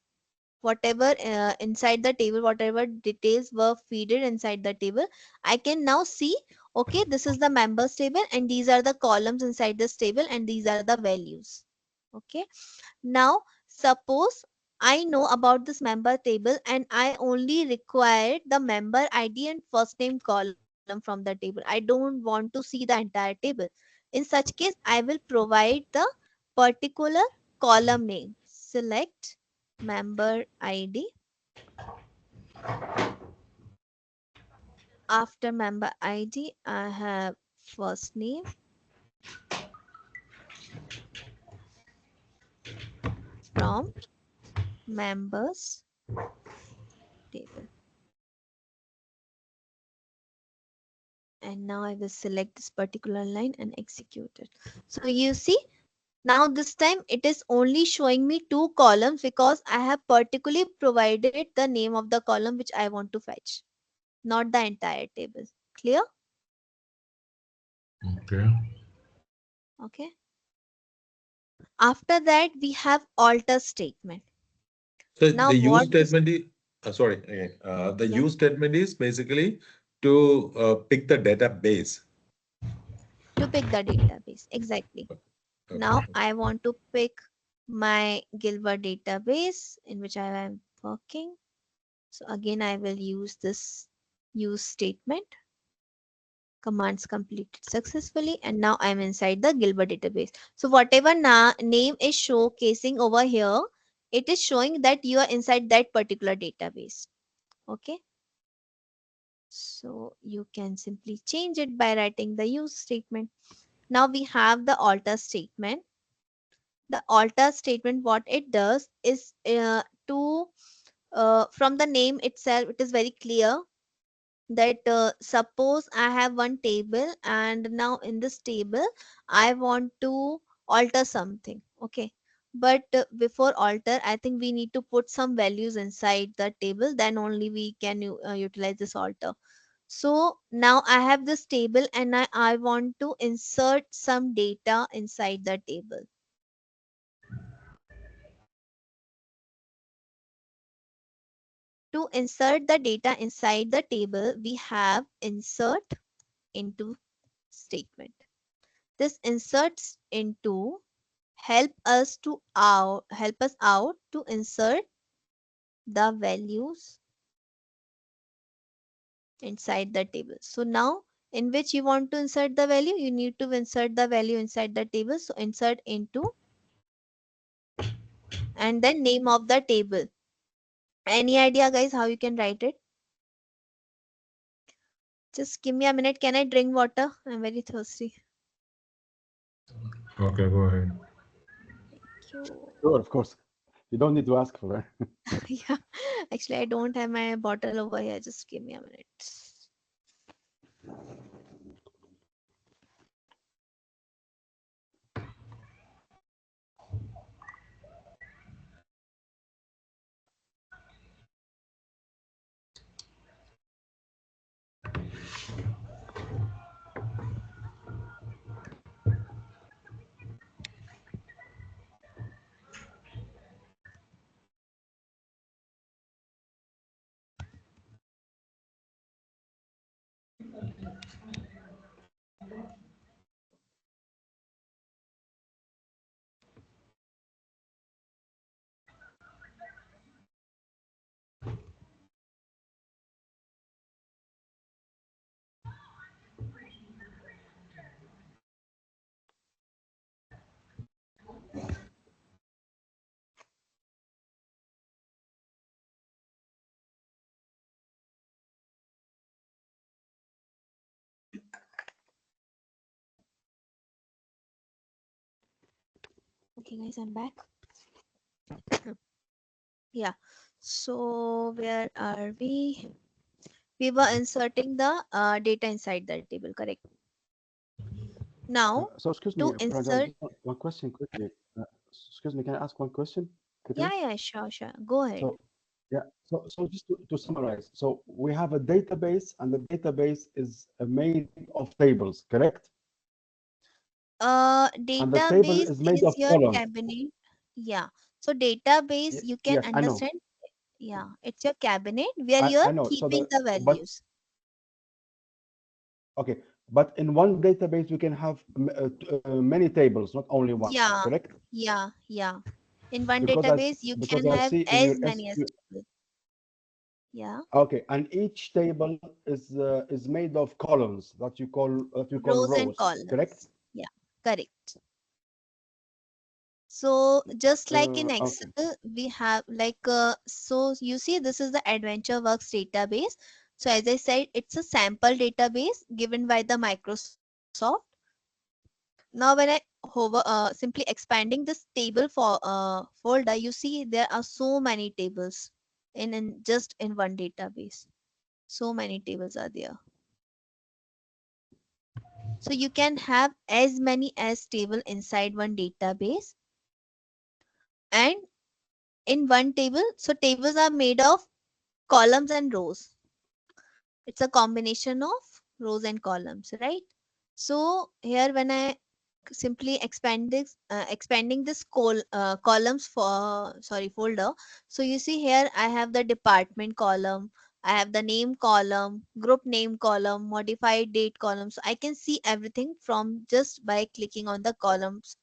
Whatever inside the table, whatever details were feeded inside the table, I can now see Okay, this is the members table and these are the columns inside this table and these are the values. Okay. Now, suppose I know about this member table and I only required the member ID and first name column from the table. I don't want to see the entire table. In such case, I will provide the particular column name. Select member ID. After member ID, I have first name from members table. And now I will select this particular line and execute it. So you see, now this time it is only showing me two columns because I have particularly provided the name of the column which I want to fetch, not the entire table. Clear? Okay. Okay. After that, we have alter statement. So Now the use what this, statement is, sorry, again, the yeah, use statement is basically to pick the database. to pick the database. Exactly. Okay. Now I want to pick my Gilbert database in which I am working. So again, I will use this use statement. Commands completed successfully and now I'm inside the Gilbert database. So whatever name is showcasing over here, it is showing that you are inside that particular database. Okay. So you can simply change it by writing the use statement. Now we have the alter statement. The alter statement, what it does is to from the name itself, it is very clear that suppose I have one table and now in this table I want to alter something. Okay. But before alter, I think we need to put some values inside the table. Then only we can utilize this alter. So now I have this table and I want to insert some data inside the table. To insert the data inside the table, we have insert into statement. This inserts into help us out to insert the values inside the table. So now in which you want to insert the value, you need to insert the value inside the table. So insert into and then name of the table. Any idea guys how you can write it? Just give me a minute. Can I drink water? I'm very thirsty. Okay, go ahead. Thank you. Sure, of course. You don't need to ask for that. Yeah, actually, I don't have my bottle over here. Just give me a minute. Okay, guys, I'm back. Yeah. So where are we? We were inserting the data inside that table, correct? Now So excuse me, to Praja, insert, just one question quickly. Excuse me, can I ask one question quickly? yeah, sure, sure. Go ahead. So yeah, so just to summarize, so we have a database, and the database is made of tables, correct? And the table Database is made is of your columns. cabinet. Yeah. So database, you can Yes, I know. understand. Yeah, it's your cabinet where you're I know. So keeping the the but values. okay, But in one database, we can have many tables, not only one, Yeah, correct? yeah. In one Because I database, you because can I have see in your as many as SQL. tables. Yeah, Okay, and each table is made of columns that you call rows and rows, correct? columns. Yeah, correct. So just like in Okay. Excel, we have so you see this is the AdventureWorks database. So as I said, it's a sample database given by the Microsoft. Now when I hover, simply expanding this table for folder, you see there are so many tables in just in one database. So many tables are there. So you can have as many as table inside one database, and in one table, so tables are made of columns and rows. It's a combination of rows and columns, right? So here when I simply expanding this columns for sorry folder, so you see here I have the department column, I have the name column, group name column, modified date column. So I can see everything from just by clicking on the columns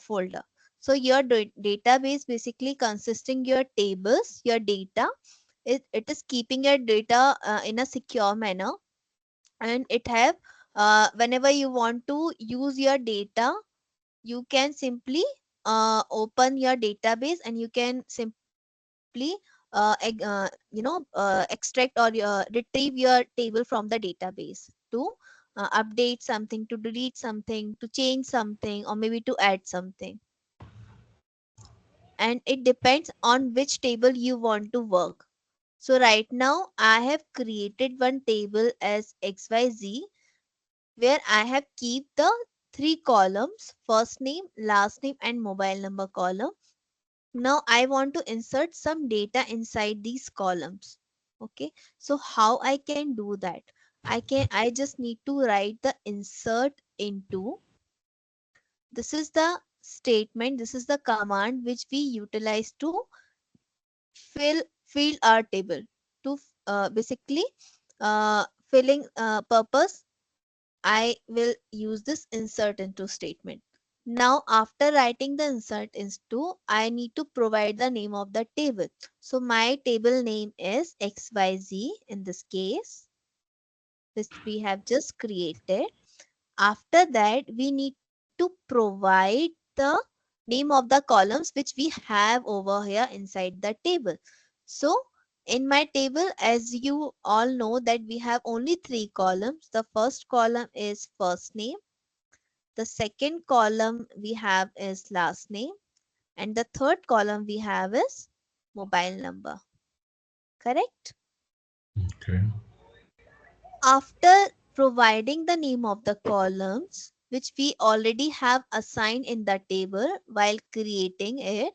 folder. So your database basically consisting your tables, your data, it is keeping your data in a secure manner, and it have whenever you want to use your data, you can simply open your database and you can simply extract or retrieve your table from the database to update something, to delete something, to change something, or maybe to add something. And it depends on which table you want to work. So right now I have created one table as XYZ, where I have keep the three columns: first name, last name, and mobile number column. Now I want to insert some data inside these columns. Okay, so how I can do that? I just need to write the insert into. This is the statement, this is the command which we utilize to fill our table, to basically filling purpose. I will use this insert into statement. Now, after writing the insert into, I need to provide the name of the table. So my table name is XYZ in this case, which we have just created. After that, we need to provide the name of the columns which we have over here inside the table. So in my table, as you all know that we have only three columns. The first column is first name. The second column we have is last name. And the third column we have is mobile number. Correct? Okay. After providing the name of the columns, which we already have assigned in the table while creating it,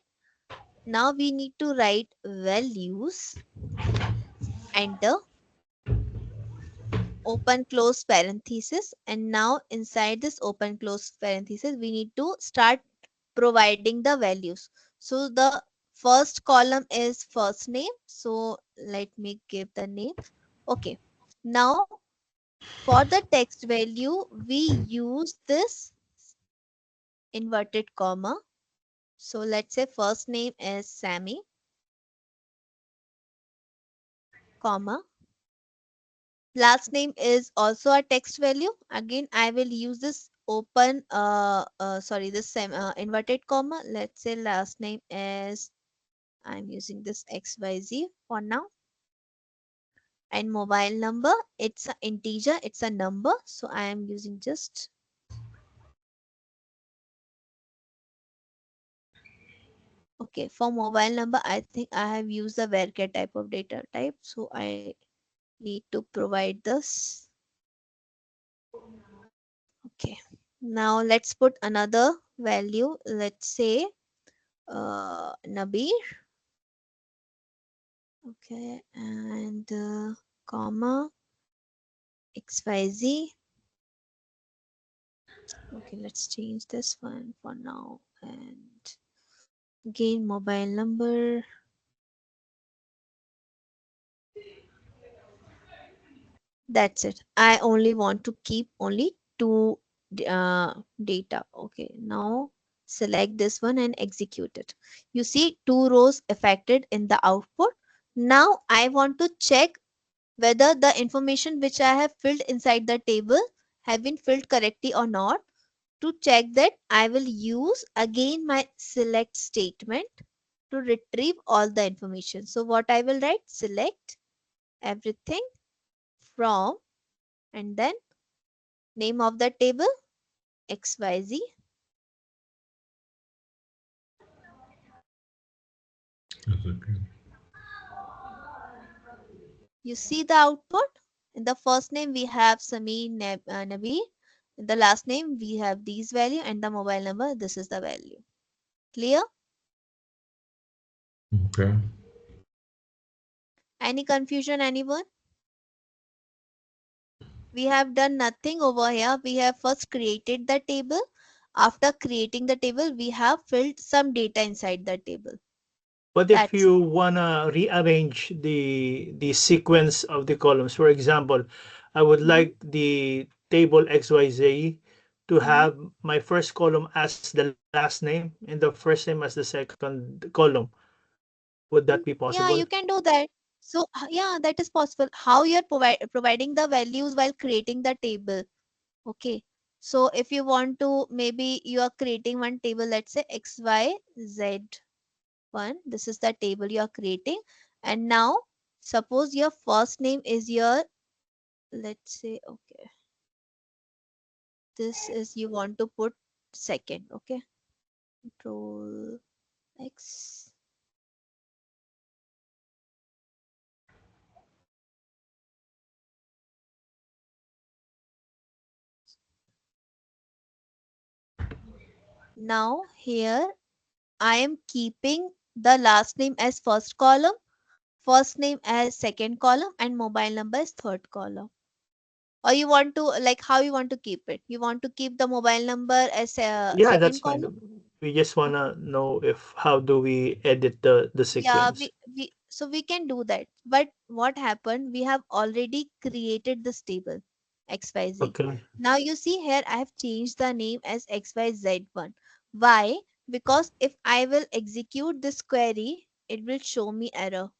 now we need to write values, enter, open close parenthesis, and now inside this open close parenthesis we need to start providing the values. So the first column is first name, so let me give the name. Okay, now for the text value we use this inverted comma. So let's say first name is Sammy, comma, last name is also a text value. Again I will use this open sorry this inverted comma. Let's say last name is, I'm using this XYZ for now. And mobile number, it's an integer, it's a number, so I am using just, okay, for mobile number I think I have used the varchar type of data type, so I need to provide this. Okay, now let's put another value. Let's say Nabir. Okay, and comma XYZ. Okay, let's change this one for now. And again, mobile number. That's it. I only want to keep only two data. Okay, now select this one and execute it. You see two rows affected in the output. Now I want to check whether the information which I have filled inside the table have been filled correctly or not. To check that, I will use again my select statement to retrieve all the information. So what I will write, select everything from, and then name of the table XYZ. That's okay. You see the output. In the first name we have Sami Nabi. In the last name we have these value, and the mobile number, this is the value. Clear? Okay. Any confusion, anyone? We have done nothing over here. We have first created the table. After creating the table, we have filled some data inside the table. What if That's it. you wanna rearrange the sequence of the columns? For example, I would Mhm, like the table XYZ to mhm. have my first column as the last name and the first name as the second column. Would that be Yeah, possible? you can do that. So, yeah, that is possible. How you're providing the values while creating the table. Okay. So, if you want to, maybe you are creating one table, let's say XYZ1. This is the table you are creating. And now, suppose your first name is your, let's say, okay, this is you want to put second. Okay. Control X. Now, here I am keeping the last name as first column, first name as second column, and mobile number as third column. Or you want to, like, how you want to keep it? You want to keep the mobile number as a Yeah, that's second fine. column? We just Okay. wanna know if how do we edit the Yeah, sequence. we can do that. But what happened? We have already created this table XYZ. Okay. Now you see here I have changed the name as XYZ1. Why? Because if I will execute this query, it will show me error.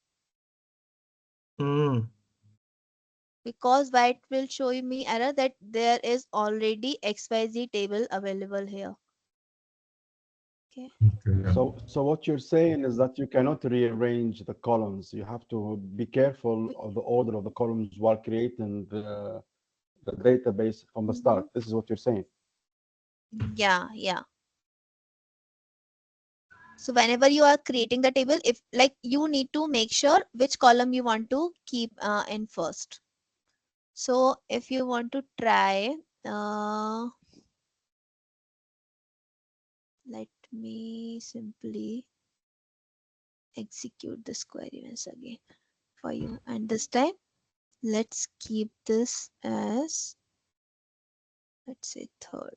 Mm. Because why it will show me error, that there is already XYZ table available here. Okay. Okay. Yeah. So what you're saying is that you cannot rearrange the columns. You have to be careful of the order of the columns while creating the database from the Mhm. start. This is what you're saying. Yeah, yeah. So whenever you are creating the table, if like you need to make sure which column you want to keep in first. So if you want to try, let me simply execute this query once again for you. And this time, let's keep this as, let's say, third.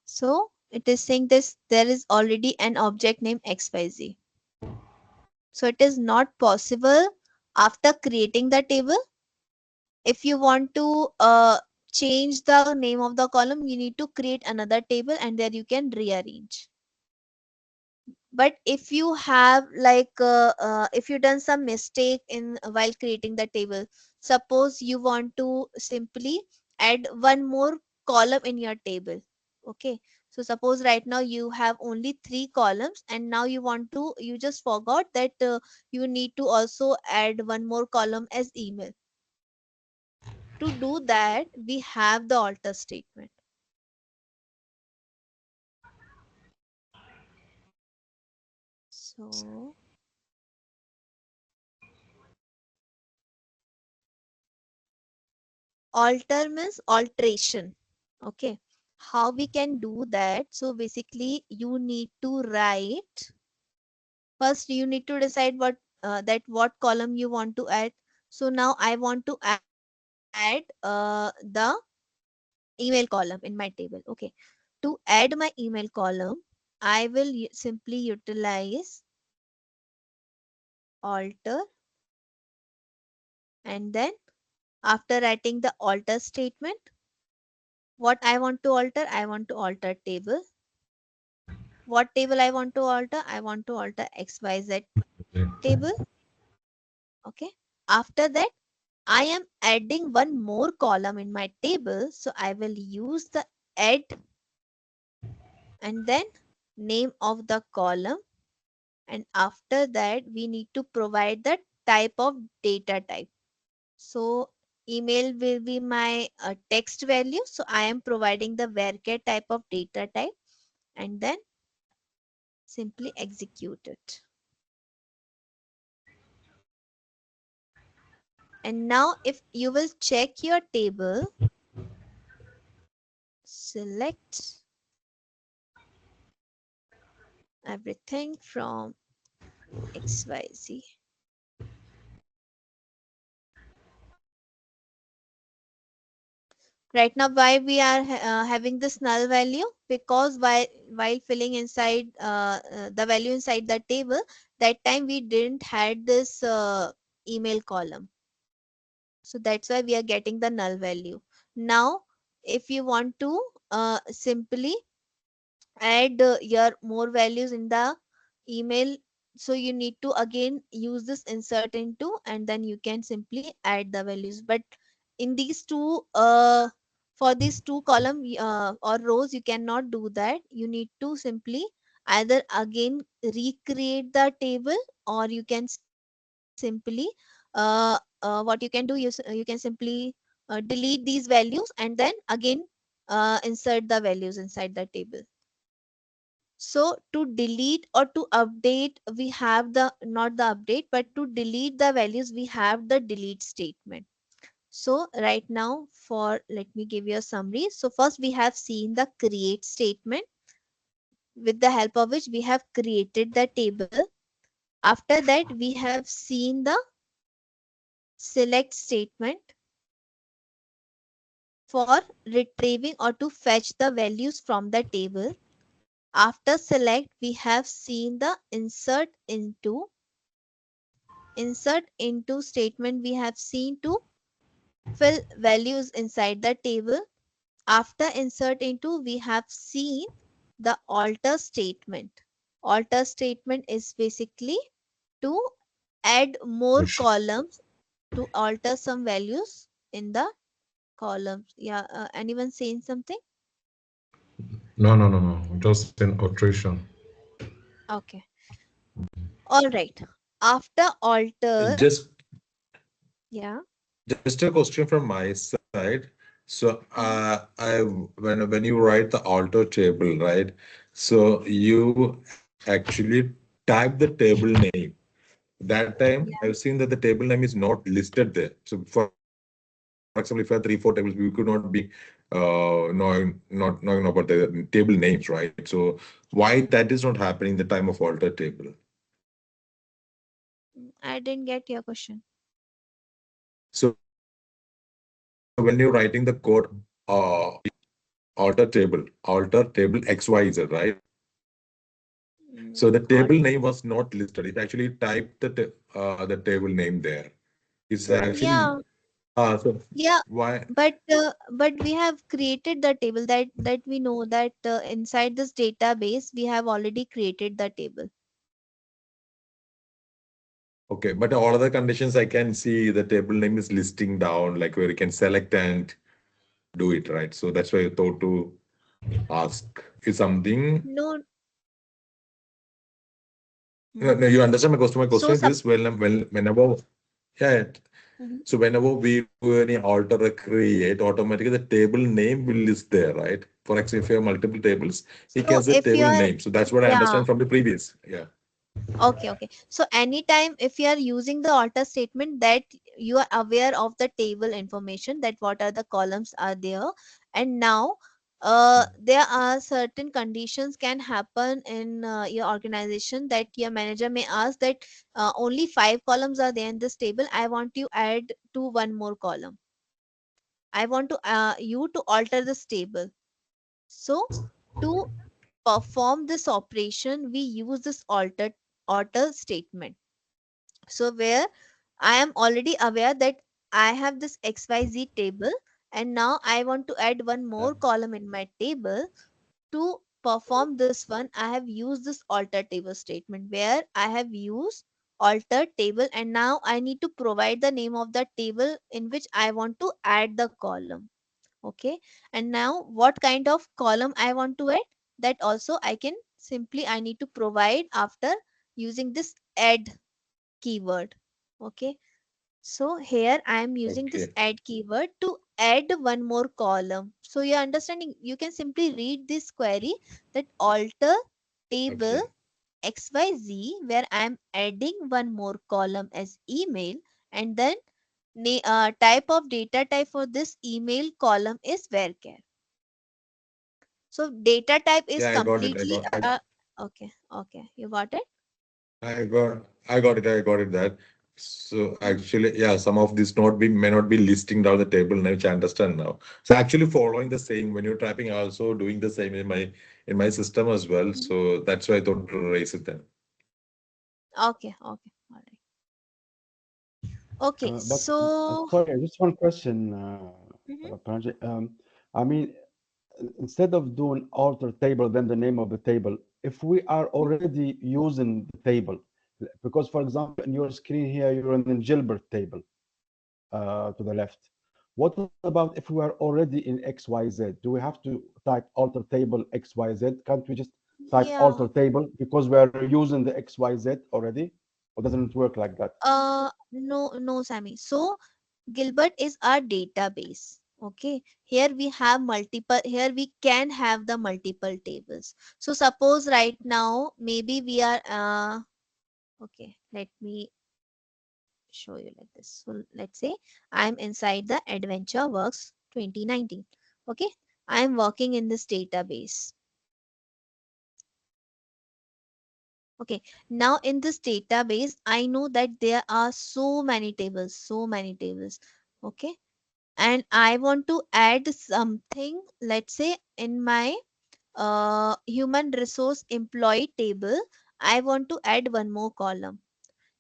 So it is saying this there is already an object named XYZ. So it is not possible after creating the table. If you want to change the name of the column, you need to create another table and there you can rearrange. But if you have if you done some mistake in while creating the table, suppose you want to simply add one more column in your table. Okay, so suppose right now you have only three columns and now you just forgot that you need to also add one more column as email. To do that, we have the alter statement. So alter means alteration. Okay, how we can do that? So basically you need to write, first you need to decide what column you want to add. So now I want to add the email column in my table. Okay. To add my email column, I will simply utilize alter, and then after writing the alter statement, what I want to alter? I want to alter table. What table I want to alter? I want to alter XYZ table. Okay. After that, I am adding one more column in my table. So I will use the add and then name of the column. And after that, we need to provide the type of data type. So email will be my text value. So I am providing the varchar type of data type and then simply execute it. And now if you will check your table, select everything from XYZ. Right now, why we are having this null value? Because while filling inside the value inside the table, that time we didn't had this email column. So that's why we are getting the null value. Now, if you want to simply add your more values in the email, so you need to again use this insert into, and then you can simply add the values. But in these two for these two column or rows, you cannot do that. You need to simply either again recreate the table, or you can simply what you can do is you can simply delete these values and then again insert the values inside the table. So to delete or to update, we have the not the update, but to delete the values, we have the delete statement. So right now, for let me give you a summary. So first we have seen the create statement, with the help of which we have created the table. After that, we have seen the select statement for retrieving or to fetch the values from the table. After select, we have seen the insert into statement we have seen to fill values inside the table. After insert into, we have seen the alter statement. Alter statement is basically to add more columns, to alter some values in the columns. Yeah, anyone saying something? No. Just an alteration. Okay. All right. After alter, Just yeah. just a question from my side. So Mhm. I when you write the alter table, right? So you actually type the table name. That time I've Yeah. seen that the table name is not listed there. So for example, if you have 3, 4 tables, we could not be knowing about the table names, right? So why that is not happening in the time of alter table? I didn't get your question. So when you're writing the code, alter table XYZ, right? So the table Alt. name was not listed. It actually typed the table name there. It's actually Yeah. so Yeah. why? But we have created the table, that we know that inside this database we have already created the table. Okay, but all other conditions I can see the table name is listing down, like where you can select and do it, right? So that's why I thought to ask is something. No. No, Mhm. no, you understand my question? My So question some. is whenever, yeah. Mhm. So whenever we do any alter or create, automatically the table name will list there, right? For example, if you have multiple tables, you So can say if you table are, name. So that's what I yeah. understand from the previous. Yeah. Okay, okay. So anytime if you are using the alter statement, that you are aware of the table information, that what are the columns are there. And now there are certain conditions can happen in your organization, that your manager may ask that only 5 columns are there in this table. I want you add to one more column. I want to you to alter this table. So to perform this operation, we use this alter statement. So where I am already aware that I have this XYZ table, and now I want to add one more column in my table. To perform this one, I have used this alter table statement where I have used alter table, and now I need to provide the name of the table in which I want to add the column. Okay, and now what kind of column I want to add, that also I can simply I need to provide after using this add keyword. Okay, so here I am using this Okay. add keyword to add one more column. So you're understanding, you can simply read this query that alter table Okay. XYZ where I am adding one more column as email, and then type of data type for this email column is varchar. So data type is Yeah, I got it. completely okay, okay, you got it. I got it that. So Mhm. actually, yeah, some of this not be may not be listing down the table now, which I understand now. So actually following the same when you're typing, I also doing the same in my system as well. Mhm. So that's why I thought to raise it then. Okay, okay, all right. Okay, But so sorry, just one question, mhm. Pranjit. I mean, instead of doing alter table, then the name of the table, if we are already using the table, because for example, in your screen here, you're in the Gilbert table to the left. What about if we are already in XYZ? Do we have to type alter table XYZ? Can't we just type alter Yeah. table because we are using the XYZ already? Or doesn't it work like that? No, no, Sammy. So Gilbert is our database. Okay. Here we have multiple, here we can have the multiple tables. So suppose right now, maybe we are, okay, let me show you like this. So let's say I'm inside the Adventure Works 2019. Okay. I'm working in this database. Okay, now in this database, I know that there are so many tables, so many tables. Okay, and I want to add something, let's say in my human resource employee table, I want to add one more column.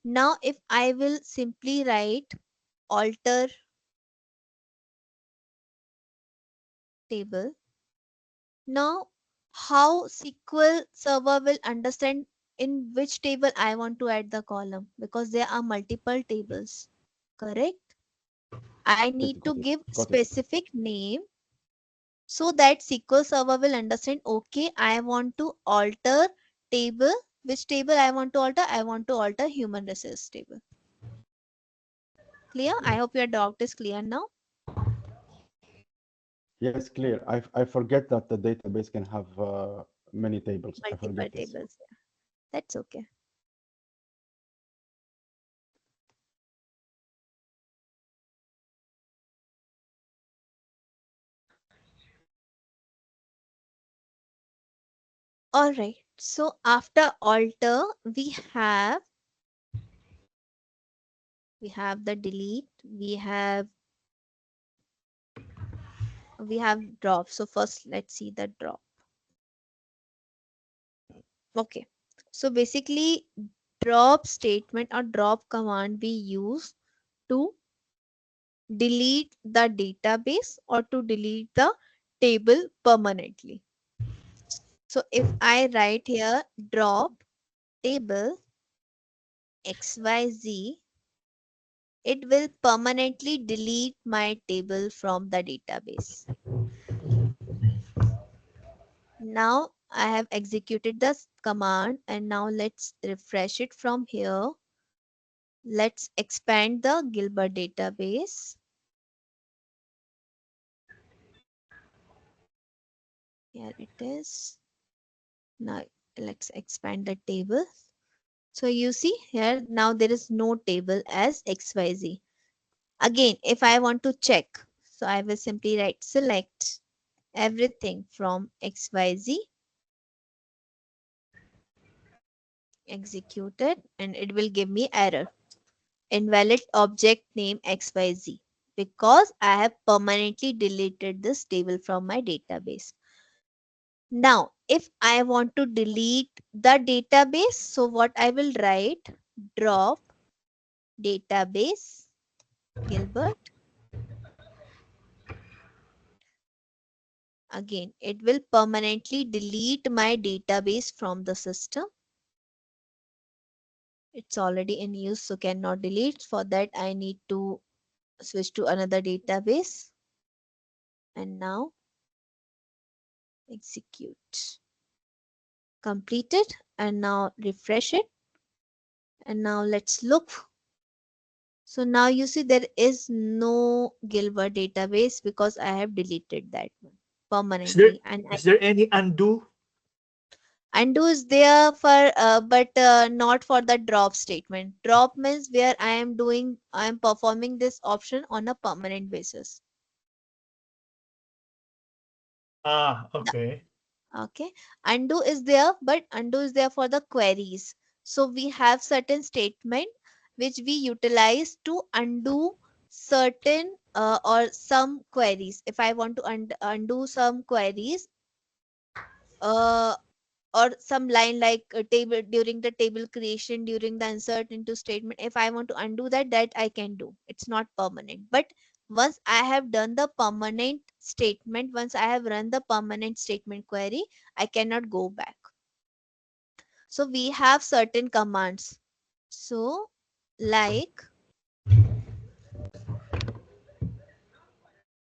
Now, if I will simply write alter table, now how SQL server will understand in which table I want to add the column, because there are multiple tables. Correct? I Yes, need to got it. give Got it. specific name so that SQL server will understand, okay, I want to alter table. Which table I want to alter? I want to alter human resource table. Clear? I hope your doubt is clear now. Yes, clear. I forget that the database can have many tables. I Multiple forget this. tables. Yeah. That's okay. All right. So after alter, we have the delete, we have drop. So first let's see the drop. Okay. So basically drop statement or drop command we use to delete the database or to delete the table permanently. So if I write here drop table XYZ, it will permanently delete my table from the database. Now I have executed this command, and now let's refresh it from here. Let's expand the Gilbert database. Here it is. Now let's expand the table. So you see here now there is no table as XYZ. Again, if I want to check, so I will simply write select everything from XYZ, execute it, and it will give me error. Invalid object name XYZ. because I have permanently deleted this table from my database. Now, if I want to delete the database, so what I will write, drop database Gilbert. Again, it will permanently delete my database from the system. It's already in use, so cannot delete. For that, I need to switch to another database. And now execute. Completed. And now refresh it. And now let's look. So now you see there is no Gilbert database because I have deleted that one Is there permanently. And is there any undo? undo is there for but not for the drop statement. Drop means where I am performing this option on a permanent basis. Ah, The- okay. okay, undo is there, but undo is there for the queries. So we have certain statement which we utilize to undo certain or some queries. If I want to undo some queries, uh, or some line like a table during the table creation, during the insert into statement, if I want to undo that, that I can do. It's not permanent, but once I have done the permanent statement, once I have run the permanent statement query, I cannot go back. So we have certain commands. So like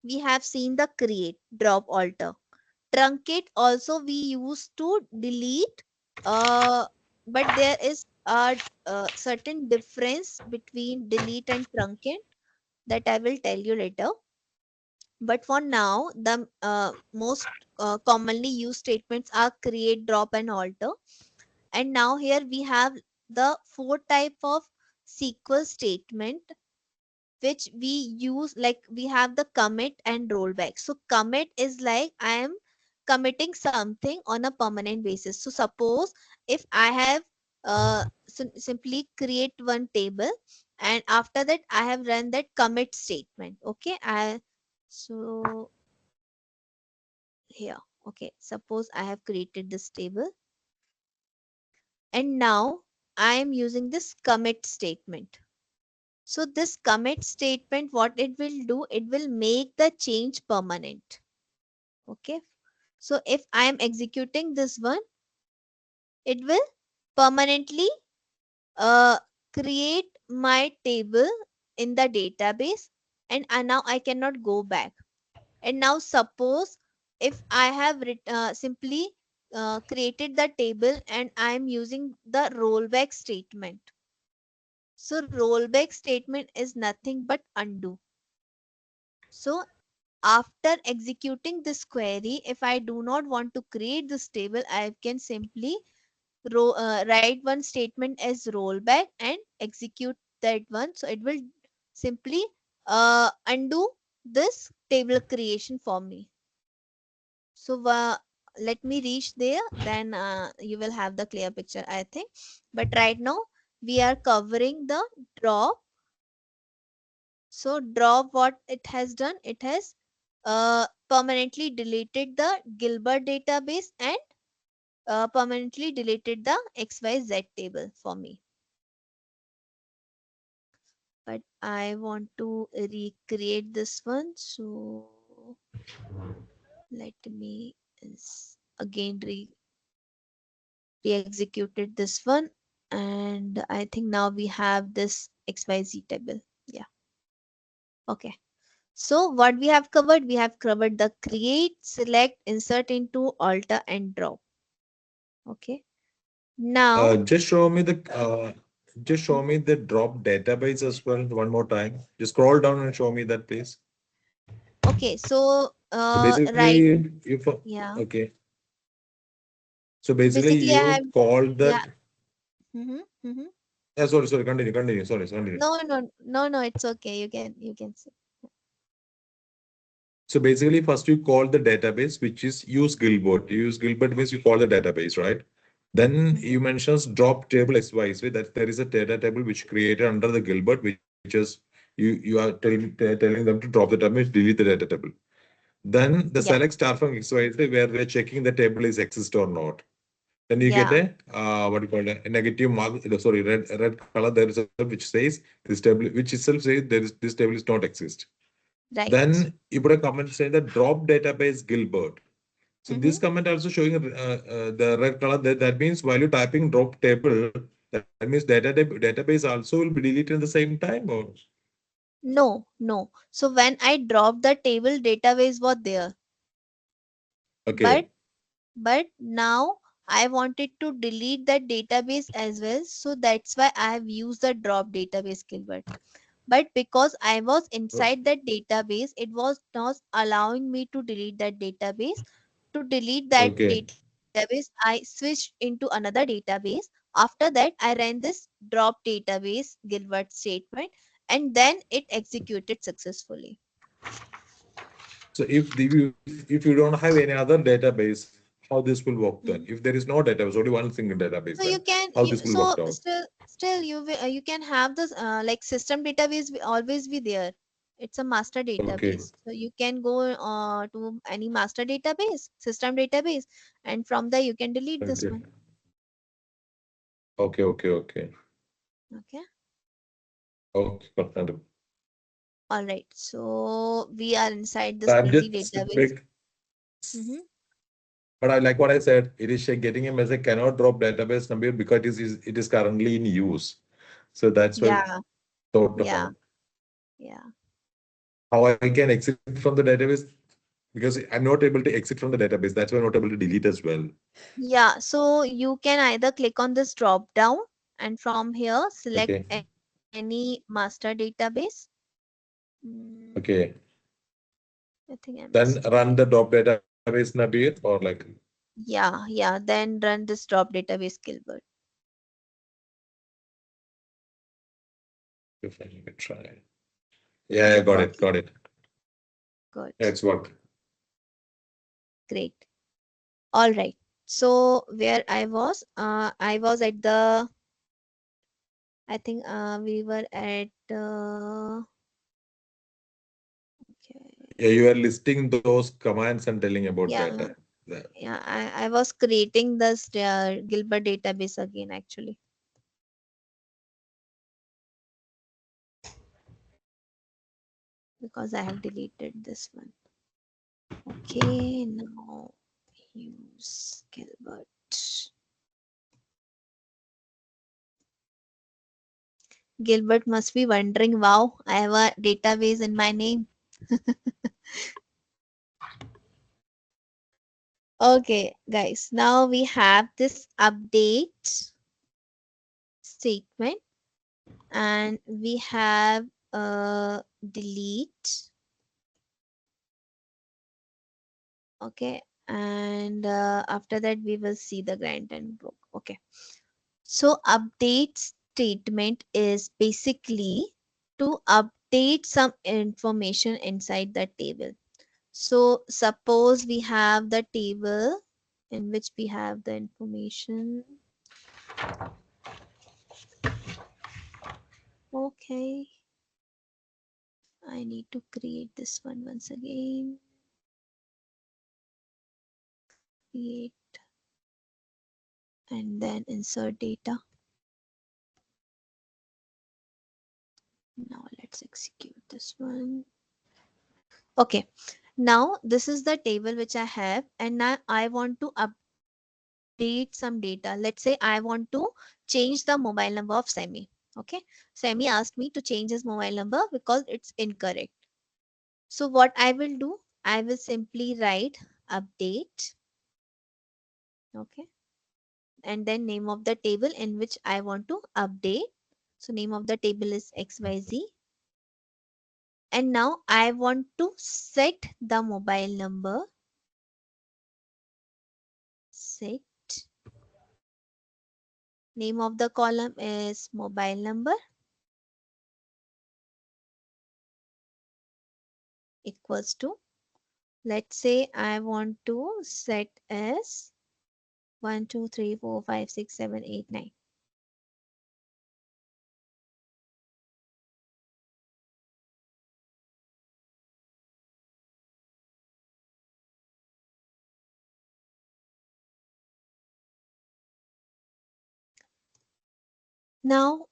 we have seen the create, drop, alter. Truncate also we use to delete, uh, but there is a certain difference between delete and truncate that I will tell you later. But for now, the most commonly used statements are create, drop, and alter. And now here we have the four type of SQL statement which we use. Like we have the commit and rollback. So commit is like I am committing something on a permanent basis. So suppose if I have simply create one table, and after that I have run that commit statement. Okay, I so here, okay, suppose I have created this table, and now I am using this commit statement. So this commit statement, what it will do, it will make the change permanent. Okay. So if I am executing this one, it will permanently uh, create my table in the database, and now I cannot go back. And now suppose if I have simply created the table and I am using the rollback statement. So rollback statement is nothing but undo. So after executing this query, if I do not want to create this table, I can simply write one statement as rollback and execute that one. So it will simply undo this table creation for me. So let me reach there, then you will have the clear picture, I think. But right now we are covering the drop. So drop, what it has done, it has permanently deleted the Gilbert database and permanently deleted the XYZ table for me. But I want to recreate this one. So let me again re-executed this one. And I think now we have this XYZ table. Yeah. Okay. So what we have covered? We have covered the create, select, insert into, alter, and drop. Okay. Now, Just show me the drop database as well one more time. Just scroll down and show me that, please. okay. So, So right. basically, you Yeah. okay. So So basically, basically, I have, you called yeah. that. Mm-hmm, mm-hmm. Sorry. Continue. Sorry, continue. No. It's okay. You can say. So basically, first you call the database, which is use Gilbert. Use Gilbert means you call the database, right? Then Mm-hmm. you mentions drop table XYZ, that there is a data table which created under the Gilbert, which is you are telling them to drop the table, means delete the data table. Then the Yeah. select star from XYZ where we're checking the table is exist or not. Then you get Yeah. a what do you call it, a negative mark. Sorry, red color there is a which says this table, which itself says this table is not exist. Right. Then you put a comment saying that drop database Gilbert. So Mm-hmm. this comment also showing the red color. That means while you typing drop table, that means database also will be deleted at the same time, or No, no. So when I dropped the table, database was there. But okay, now I wanted to delete that database as well. So that's why I have used the drop database keyword. But because I was inside that database, it was not allowing me to delete that database. To delete that okay. database, I switched into another database. After that, I ran this drop database Gilbert statement, and then it executed successfully. So if you don't have any other database, how this will work then? Mhm. If there is no database, only one single database, So then you can how this will work so out? still you can have this like system database always be there. It's a master Okay, database. So you can go to any master database, system database, and from there you can delete this okay, one. okay. Okay. Okay, got it. All right. So we are inside this I'm busy just database. big, Mm-hmm. but I like what I said. It is getting a message cannot drop database number because it is currently in use. So that's why Yeah. thought Yeah. on Yeah. how I can exit from the database because I'm not able to exit from the database. That's why I'm not able to delete as well. Yeah. So you can either click on this drop down and from here select Okay, any master database. Mm, okay. I think I Then missed it. run the drop database Nabil or like Yeah, yeah. Then run this drop database Gilbert. if I can try. Is Yeah, it got it, working? got it. Good. Yeah, it's worked. Great. All right. So where I was at the, I think we were at, okay. Yeah, you are listing those commands and telling about Yeah, data. Yeah. yeah. I was creating this Gilbert database again actually because I have deleted this one. Okay, now use Gilbert. Gilbert must be wondering, wow, I have a database in my name. Okay, guys, now we have this update statement and we have delete. Okay, and after that, we will see the grant and book. Okay, so update statement is basically to update some information inside the table. So suppose we have the table in which we have the information. Okay, I need to create this one once again. Create and then insert data. Now let's execute this one. Okay, now this is the table which I have and now I want to update some data. Let's say I want to change the mobile number of Semi. Okay, Semi asked me to change his mobile number because it's incorrect. So what I will do, I will simply write update. Okay, and then name of the table in which I want to update. So name of the table is XYZ. And now I want to set the mobile number. Set. Name of the column is mobile number equals to, let's say I want to set as 1, 2, 3, 4, 5, 6, 7, 8, 9. Now,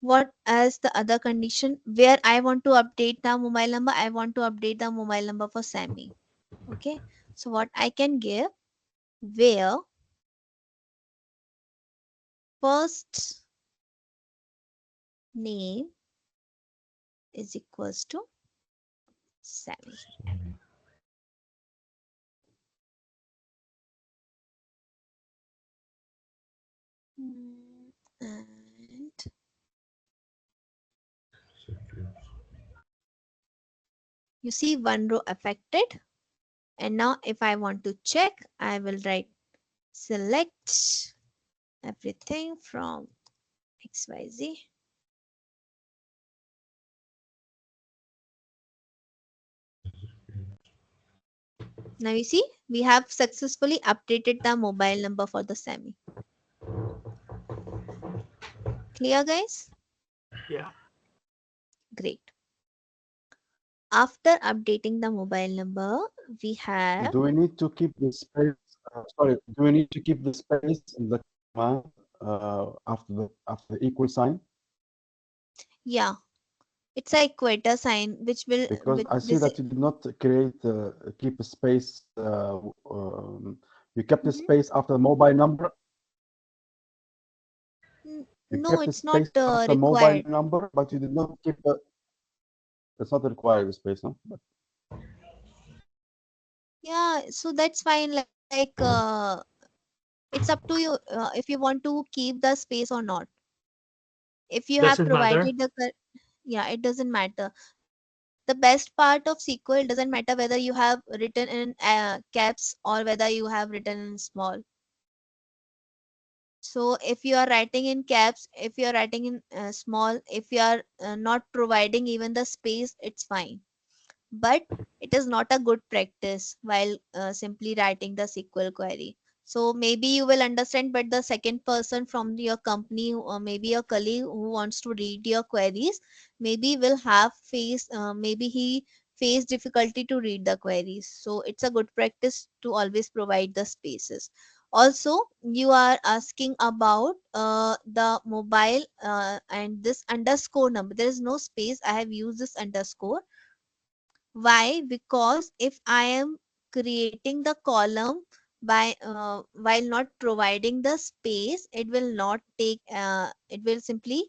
what as the other condition where I want to update the mobile number? I want to update the mobile number for Sammy. Okay. So what I can give, where first name is equals to Sammy. And you see one row affected. And now if I want to check, I will write select everything from XYZ. Now you see we have successfully updated the mobile number for the Sammy. Clear guys? Yeah. Great. After updating the mobile number, we have, Do we need to keep the space? Sorry, do we need to keep the space in the command after the equal sign? yeah, it's a equator sign which will Because with I see this. that you did not create keep a space. You kept a Mhm. space after the mobile number. You No, kept a it's not space after mobile required. number, but you did not keep a. It's not required space, no? But Yeah, so that's fine. It's up to you if you want to keep the space or not. If you Does have it matter? provided yeah, it doesn't matter. The best part of SQL doesn't matter whether you have written in caps or whether you have written in small. So if you are writing in caps, if you are writing in small, if you are not providing even the space, it's fine. But it is not a good practice while simply writing the SQL query. So maybe you will understand, but the second person from your company or maybe your colleague who wants to read your queries, maybe will have maybe he face difficulty to read the queries. So it's a good practice to always provide the spaces. Also, you are asking about the mobile and this underscore number. There is no space. I have used this underscore. Why? Because if I am creating the column by while not providing the space, it will not take. It will simply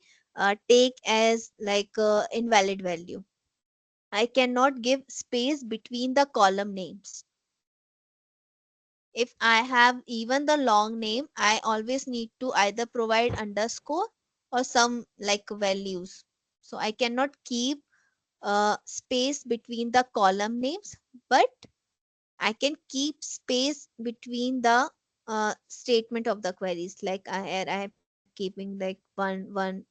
take as like invalid value. I cannot give space between the column names. If I have even the long name, I always need to either provide underscore or some like values. So I cannot keep space between the column names, but I can keep space between the statement of the queries. Like I am keeping like one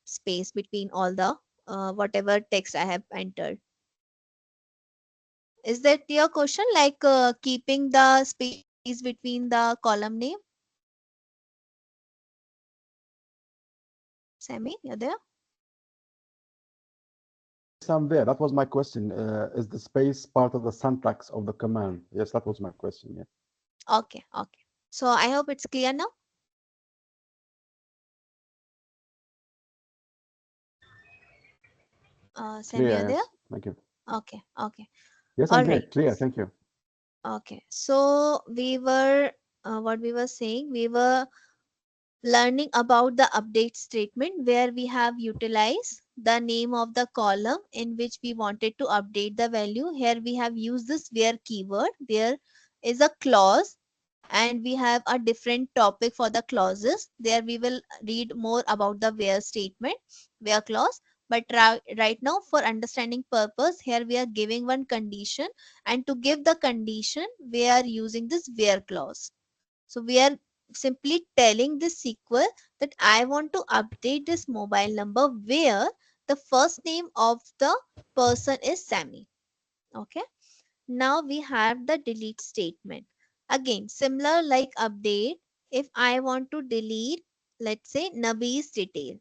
space between all the whatever text I have entered. Is that your question? Like keeping the space between the column name? Sammy, you're there? yes, I'm there. That was my question. Is the space part of the syntax of the command? Yes, that was my question. Yeah, Okay, okay. So I hope it's clear now. Sammy, you're clear. there? Yes, thank you. Okay, okay. Yes, I'm All there. right. Clear. Thank you. Okay. So we were what we were saying. We were learning about the update statement where we have utilized the name of the column in which we wanted to update the value. Here we have used this where keyword. There is a clause and we have a different topic for the clauses. There we will read more about the where statement, where clause. But right now for understanding purpose, here we are giving one condition, and to give the condition we are using this where clause. So we are simply telling this SQL that I want to update this mobile number where the first name of the person is Sammy. Okay. Now we have the delete statement. Again, similar like update. If I want to delete, let's say Nabi's detail.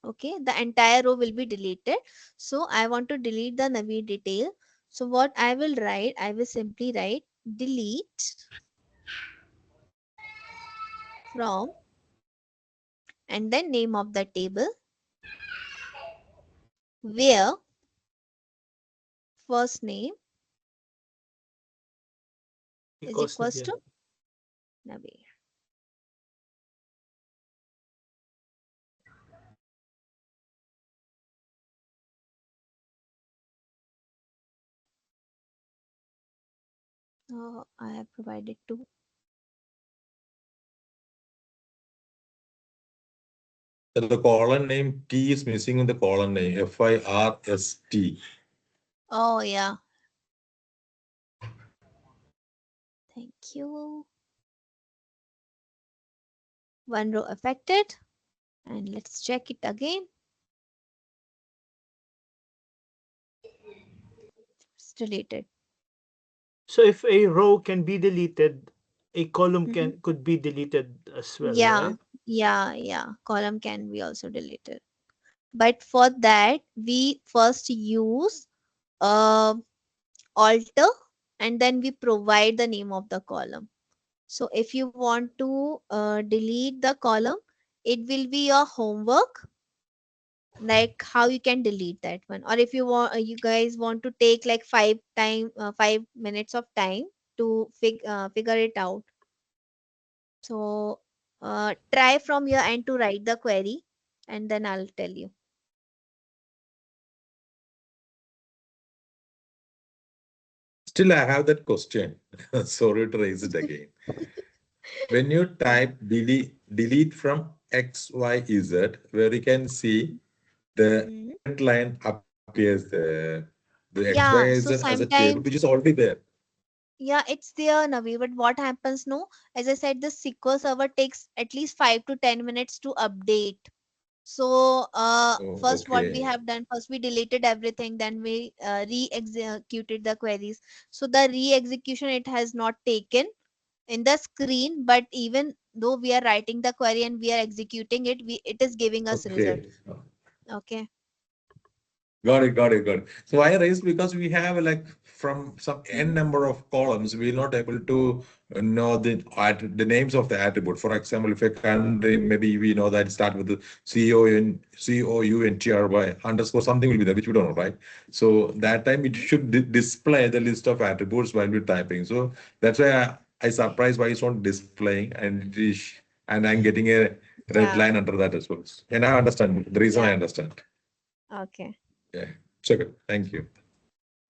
Okay, the entire row will be deleted. So I want to delete the Nabi detail. So what I will write, I will simply write delete from and then name of the table, where first name is Equals equals Nabil. to Nabil. I have provided two. The column name T is missing in the column name FIRST. Oh yeah, thank you. One row affected, and let's check it again. It's deleted. So if a row can be deleted, a column Mhm. could be deleted as well, Yeah, right? yeah. Column can be also deleted. But for that, we first use uh, alter, and then we provide the name of the column. So if you want to delete the column, it will be your homework, like how you can delete that one. Or if you want, you guys want to take like 5 minutes of time to figure it out. So try from your end to write the query, and then I'll tell you. Still, I have that question. Sorry to raise it again. When you Yeah. type delete from X, Y, Z, where you can see the Mhm. current line appears there, the X, Y, Yeah. Z So as a table, which is sometimes, already there. yeah, it's there, Navi. But what happens, no? As I said, the SQL server takes at least 5 to 10 minutes to update. So, Oh, first, what we okay. have done, first we deleted everything, then we re-executed the queries. So the re-execution, it has not taken in the screen, but even though we are writing the query and we are executing it, it is giving us result. Okay. Okay. Got it. So I raised because we have like from some n Mhm. number of columns, we're not able to know the names of the attribute. For example, if a country, maybe we know that it start with the COUNTRY underscore something will be there, which we don't know, right? So that time it Mhm. should display the list of attributes while we're typing. So that's why I surprised why it's not displaying and I'm getting a red Yeah. line under that as well. And I understand the reason I Yeah. understand. Okay. Yeah. So good. Thank you.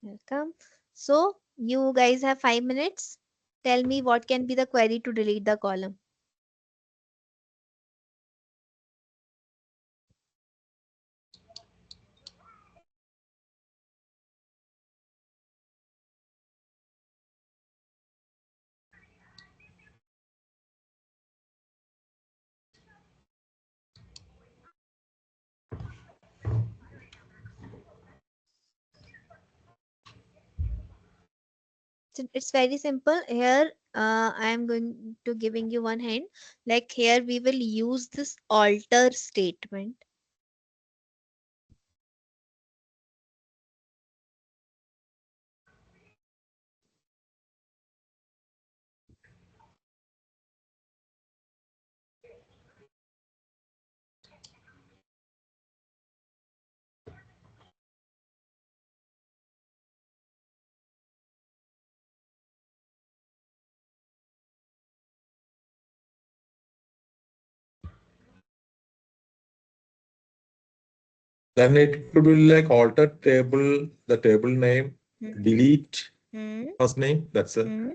Welcome. So you guys have 5 minutes. Tell me what can be the query to delete the column. So it's very simple. Here, I am going to giving you one hint. Like here, we will use this alter statement. Then it could be like alter table, the table name, Hmm. delete Hmm. first name. That's a Hmm.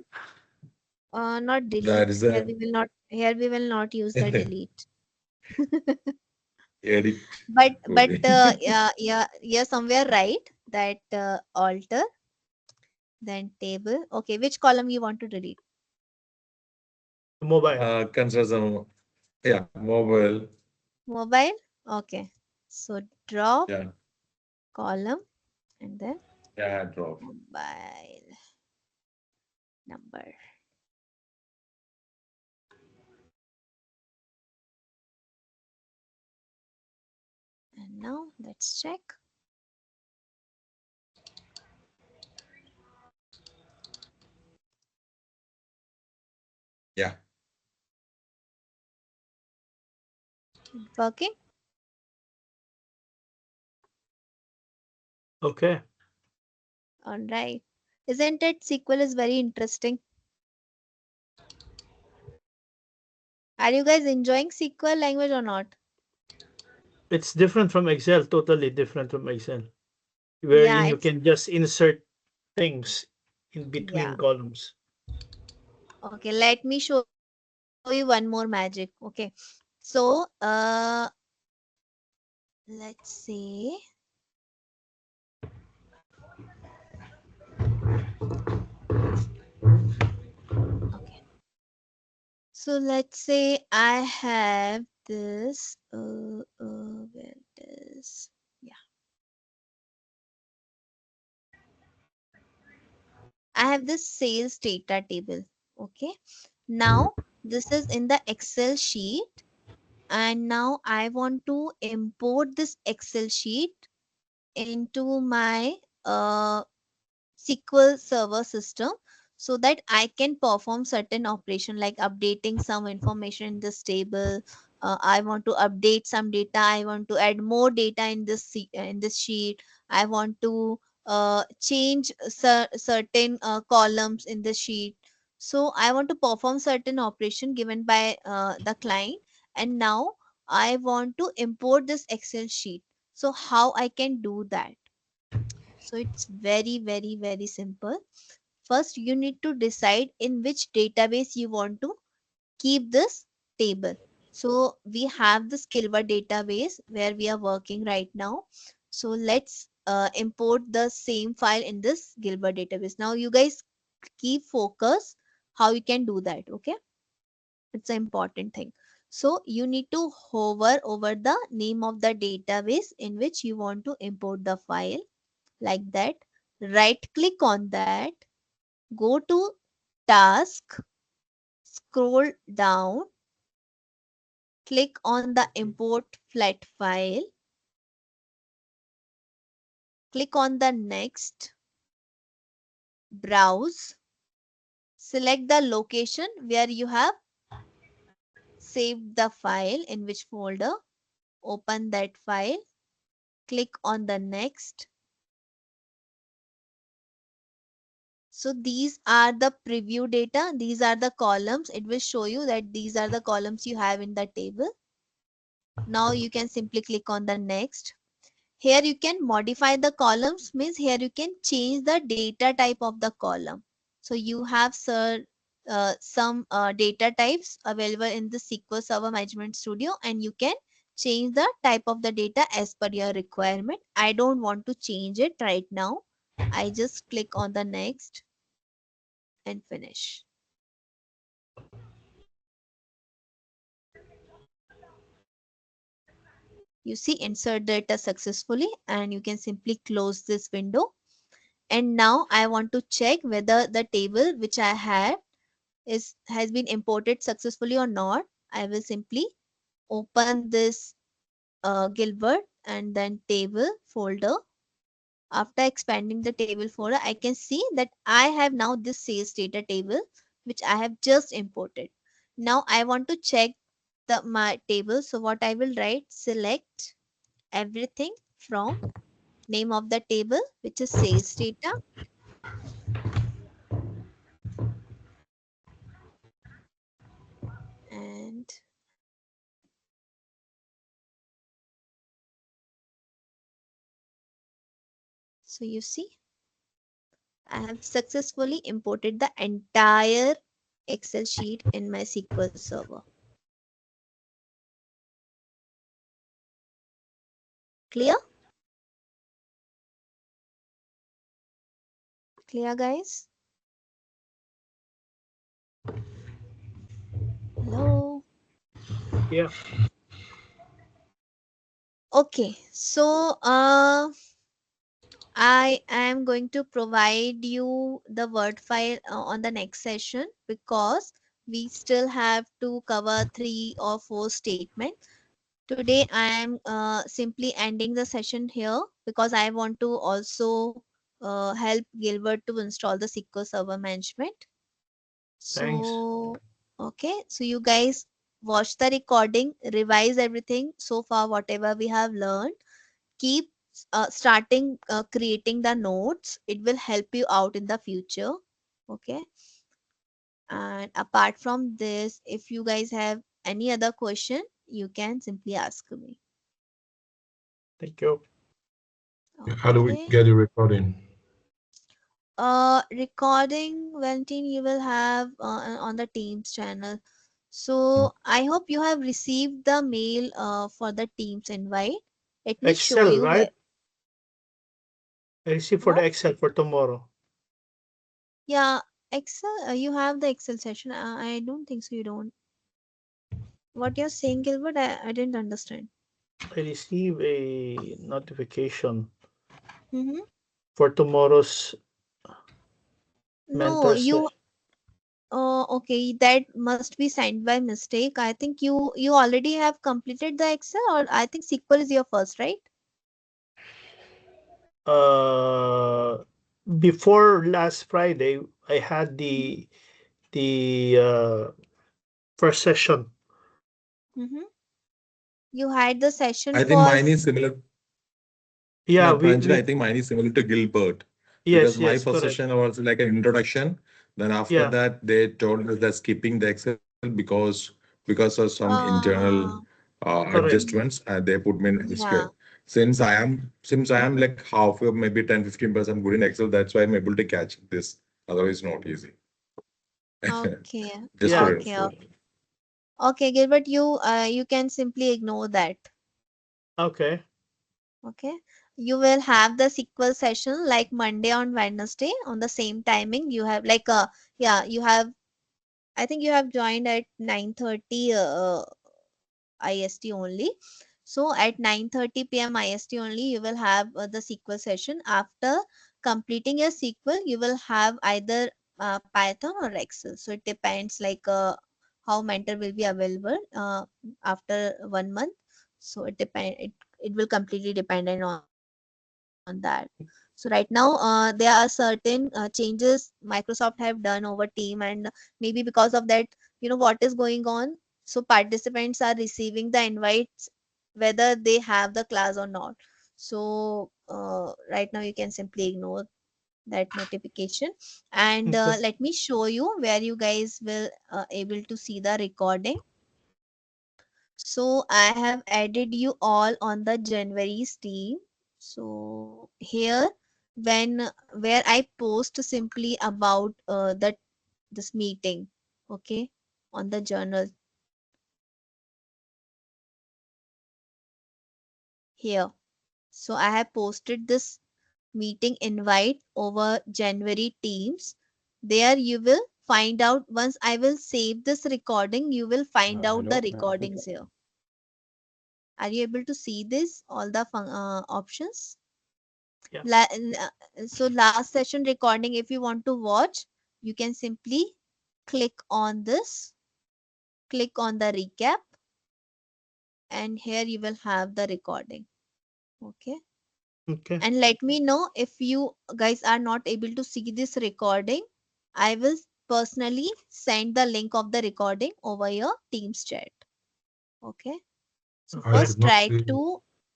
Not that delete. is Here a we will not. Here we will not use the delete. edit. But Okay. yeah, somewhere right that alter, then table. Okay, which column you want to delete? Mobile. Consider some, yeah, mobile. Mobile. Okay. So drop Yeah, column and then yeah, drop. mobile number. And now let's check. Yeah. Working? Okay. All right. Isn't it? SQL is very interesting. Are you guys enjoying SQL language or not? It's different from Excel, totally different from Excel, Yeah, wherein you it's can just insert things in between yeah. columns. Okay, let me show you one more magic. Okay. So, let's say, okay. So let's say I have this, where it is? Yeah, I have this sales data table. Okay. Now, this is in the Excel sheet, and now I want to import this Excel sheet into my SQL server system so that I can perform certain operation like updating some information in this table. I want to update some data. I want to add more data in in this sheet. I want to change certain columns in the sheet. So I want to perform certain operation given by the client, and now I want to import this Excel sheet. So how I can do that? So it's very, very, very simple. First, you need to decide in which database you want to keep this table. So we have the Skillbar database where we are working right now. So let's import the same file in this Gilbert database. Now you guys keep focus how you can do that. Okay, it's an important thing. So you need to hover over the name of the database in which you want to import the file, like that. Right click on that, go to task, scroll down, click on the import flat file, click on the next, browse, select the location where you have saved the file, in which folder, open that file, click on the next. So these are the preview data, these are the columns. It will show you that these are the columns you have in the table. Now you can simply click on the next. Here you can modify the columns, means here you can change the data type of the column. So you have some data types available in the SQL Server Management Studio, and you can change the type of the data as per your requirement. I don't want to change it right now. I just click on the next and finish. You see insert data successfully, and you can simply close this window. And now I want to check whether the table which I had has been imported successfully or not. I will simply open this Gilbert and then table folder. After expanding the table folder, I can see that I have now this sales data table which I have just imported. Now I want to check my table. So what I will write, select everything from name of the table, which is sales data, and so you see I have successfully imported the entire Excel sheet in my SQL Server. Clear? Clear, guys? Hello? Yeah. Okay, so I am going to provide you the Word file on the next session, because we still have to cover 3 or 4 statements. Today I am simply ending the session here because I want to also help Gilbert to install the SQL Server Management. Thanks. So, okay, so you guys watch the recording, revise everything so far, whatever we have learned. Keep starting creating the notes. It will help you out in the future. Okay. And apart from this, if you guys have any other question, you can simply ask me. Thank you. How do we Okay. get the recording? Recording, Valentin, you will have on the Teams channel. Mm. So I hope you have received the mail for the Teams invite. Let me show Excel, you where. right? I received for the What? Excel for tomorrow. Yeah, Excel. You have the Excel session. I don't think so. You don't. What you're saying, Gilbert? I didn't understand. I received a notification Mm-hmm. for tomorrow's No, mentor you. session. Okay, that must be signed by mistake. I think you already have completed the Excel, or I think SQL is your first, right? Uh, Before last Friday, I had Mm-hmm. the first session. Mm-hmm. You had the session I think for. mine is similar. Yeah, My we Pranjali, I we think mine is similar to Gilbert because yes, my yes, first correct. session was like an introduction. Then after Yeah. that, they told us that skipping the Excel because of some internal Uh, Correct. mhm. adjustments, and they put me in SQL. Yeah. Since I am like half of maybe 10-15% good in Excel, that's why I'm able to catch this. Otherwise, not easy. Okay. Just Yeah. for Okay. info. Okay, Gilbert, you can simply ignore that. Okay. Okay. You will have the SQL session like Monday on Wednesday on the same timing. You have like yeah, you have, I think you have joined at 9:30 IST only. So at 9:30 p.m. IST only, you will have the SQL session. After completing your SQL, you will have either Python or Excel. So it depends like how mentor will be available after 1 month. So it will completely dependent on that. So right now, there are certain changes Microsoft have done over team, and maybe because of that, what is going on. So participants are receiving the invites whether they have the class or not. So right now you can simply ignore that notification. And Okay. let me show you where you guys will able to see the recording. So I have added you all on the January's team. So here, when where I post simply about that this meeting, okay, on the journal here. So I have posted this meeting invite over January Teams. There you will find out, once I will save this recording, you will find out the Hello. recordings here. Are you able to see this all the options? Yeah. So last session recording, if you want to watch, you can simply click on this, click on the recap, and here you will have the recording. Okay. Okay. And let me know if you guys are not able to see this recording. I will personally send the link of the recording over your Teams chat. Okay. So I Okay. could first not see.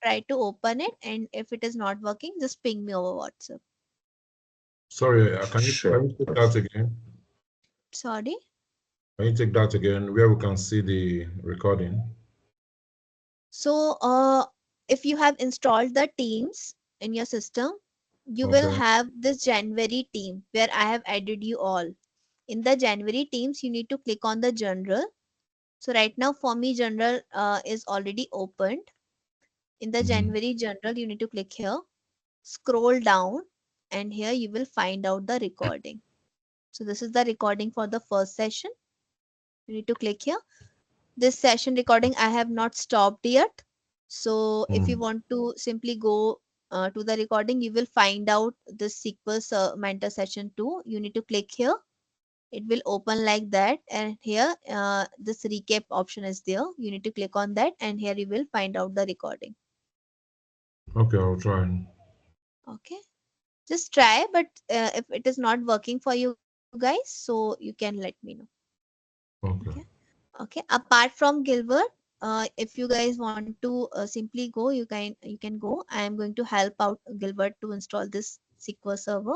try to open it, and if it is not working, just ping me over WhatsApp. Sorry, can Sure. you take that again? Sorry. Can you take that again where we can see the recording? So, if you have installed the Teams in your system, you will Okay. have this January team where I have added you all. In the January Teams, you need to click on the general. So right now for me, general is already opened. In the Mhm. January general, you need to click here, scroll down, and here you will find out the recording. So this is the recording for the first session. You need to click here. This session recording I have not stopped yet. So if you Mm. want to simply go to the recording, you will find out the sequence mentor session 2. You need to click here. It will open like that, and here this recap option is there. You need to click on that, and here you will find out the recording. Okay, I'll try. Okay, just try, but if it is not working for you guys, so you can let me know. Okay. Okay. Okay. Apart from Gilbert, if you guys want to simply go, you can go. I am going to help out Gilbert to install this SQL server.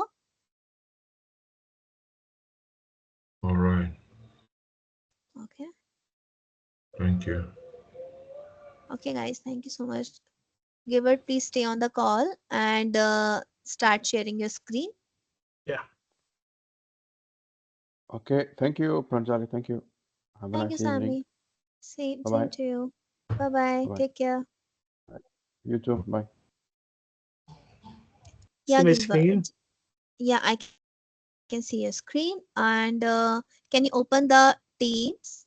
All right. Okay. Thank you. Okay, guys. Thank you so much. Gilbert, please stay on the call and start sharing your screen. Yeah. Okay. Thank you, Pranjali. Thank you. Have a Thank you, nice evening. Sami. Same Bye-bye. to you. Bye bye. Bye-bye. Take care. You too. Bye. See Yeah, my screen? Gilbert. Yeah, I can see your screen. And can you open the Teams?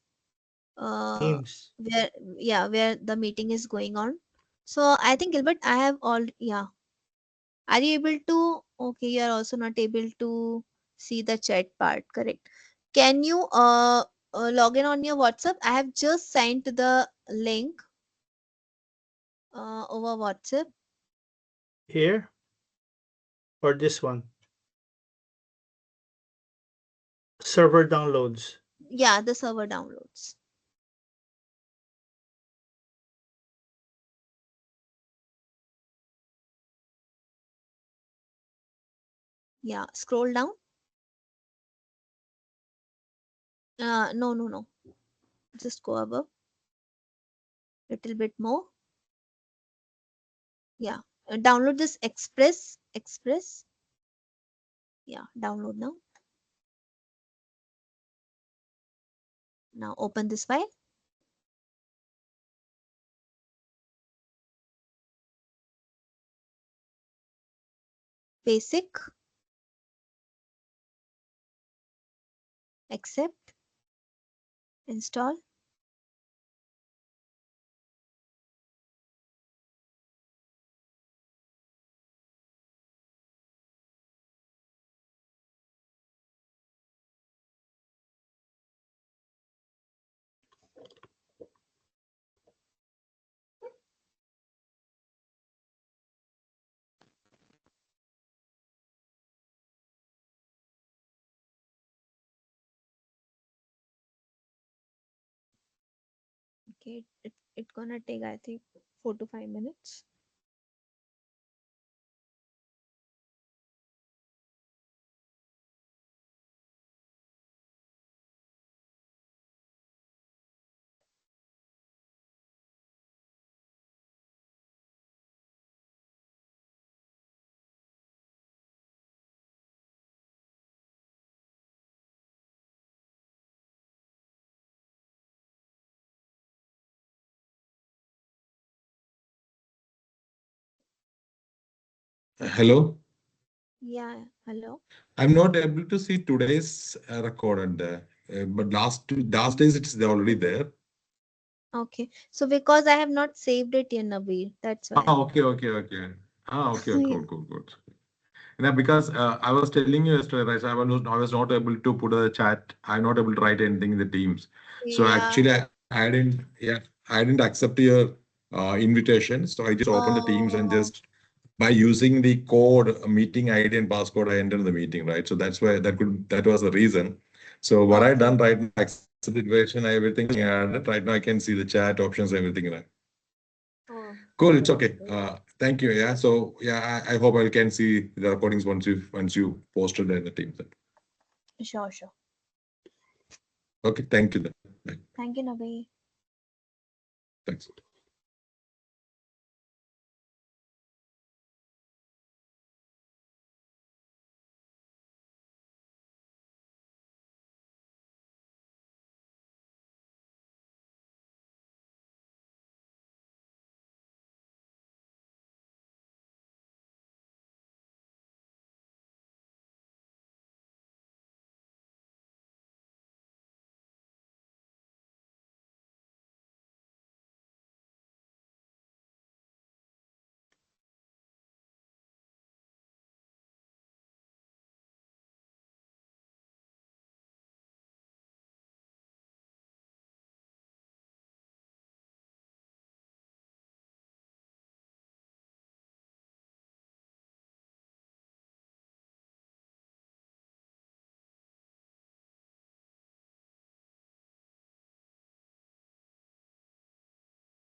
Teams. Where yeah, where the meeting is going on. So I think Gilbert, I have all yeah. Are you able to? Okay, you are also not able to see the chat part. Correct. Can you log in on your WhatsApp? I have just sent the link over WhatsApp. Here or this one? Server downloads. Yeah, the server downloads. Yeah, scroll down. No, no, no. Just go above little bit more. Yeah, download this Express. Yeah, download now. Now open this file. Basic, accept, install. Okay, it gonna take I think 4 to 5 minutes. Hello. Yeah, hello. I'm not able to see today's recorded, but last days it's already there. Okay, so because I have not saved it in a way, that's why. Okay. Okay, Yeah. good. Yeah, because I was telling you yesterday, right? So I was not able to put a chat. I'm not able to write anything in the Teams. So Yeah. actually, I didn't accept your invitation. So I just opened the Teams and Oh, just by using the code, meeting ID and passcode, I entered the meeting, right? So that's why that was the reason. So what I okay. done right now, accept the invitation, everything added. Right now, I can see the chat options, everything. Right? Oh, Cool. It's that's okay. great. Thank you. Yeah. So yeah, I hope I can see the recordings once you posted in the team. Sure, sure. Okay. Thank you. Then. Thank you, Nabi. Thanks.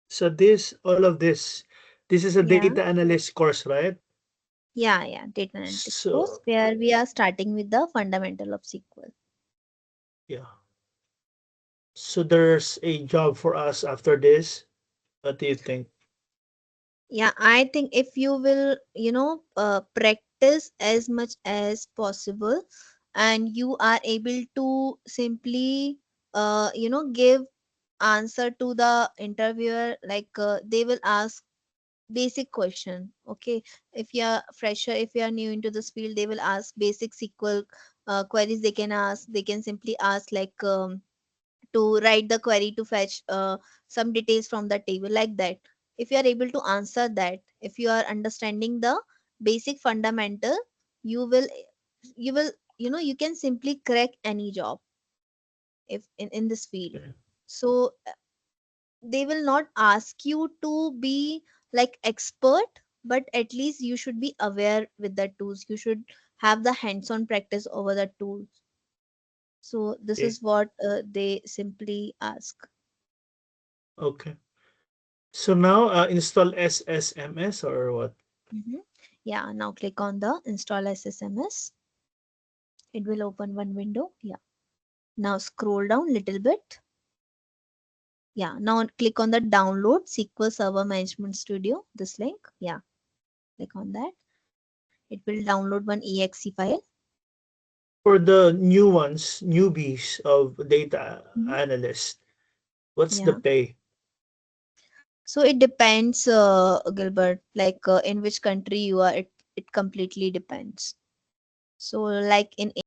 So this, all of this is a Yeah. data analyst course, right? Yeah, data analytics course So where we are starting with the fundamental of SQL. yeah. So there's a job for us after this. What do you think? Yeah, I think if you will, practice as much as possible, and you are able to simply, give answer to the interviewer, like they will ask basic question. Okay, if you are fresher, if you are new into this field, they will ask basic SQL queries. They can ask. They can simply ask like. To write the query to fetch some details from the table, like that. If you are able to answer that, if you are understanding the basic fundamental, you will you can simply crack any job if in this field. Okay. So they will not ask you to be like expert, but at least you should be aware with the tools. You should have the hands on practice over the tools. So this Okay. is what they simply ask. Okay. So now install SSMS or what? Mhm. Yeah, now click on the install SSMS. It will open one window. Yeah. Now scroll down little bit. Yeah. Now click on the download SQL Server Management Studio. This link. Yeah. Click on that. It will download one exe file. For the new ones, newbies of data Mhm. analyst, what's the Yeah. pay? So it depends, Gilbert, like in which country you are. It completely depends. So like in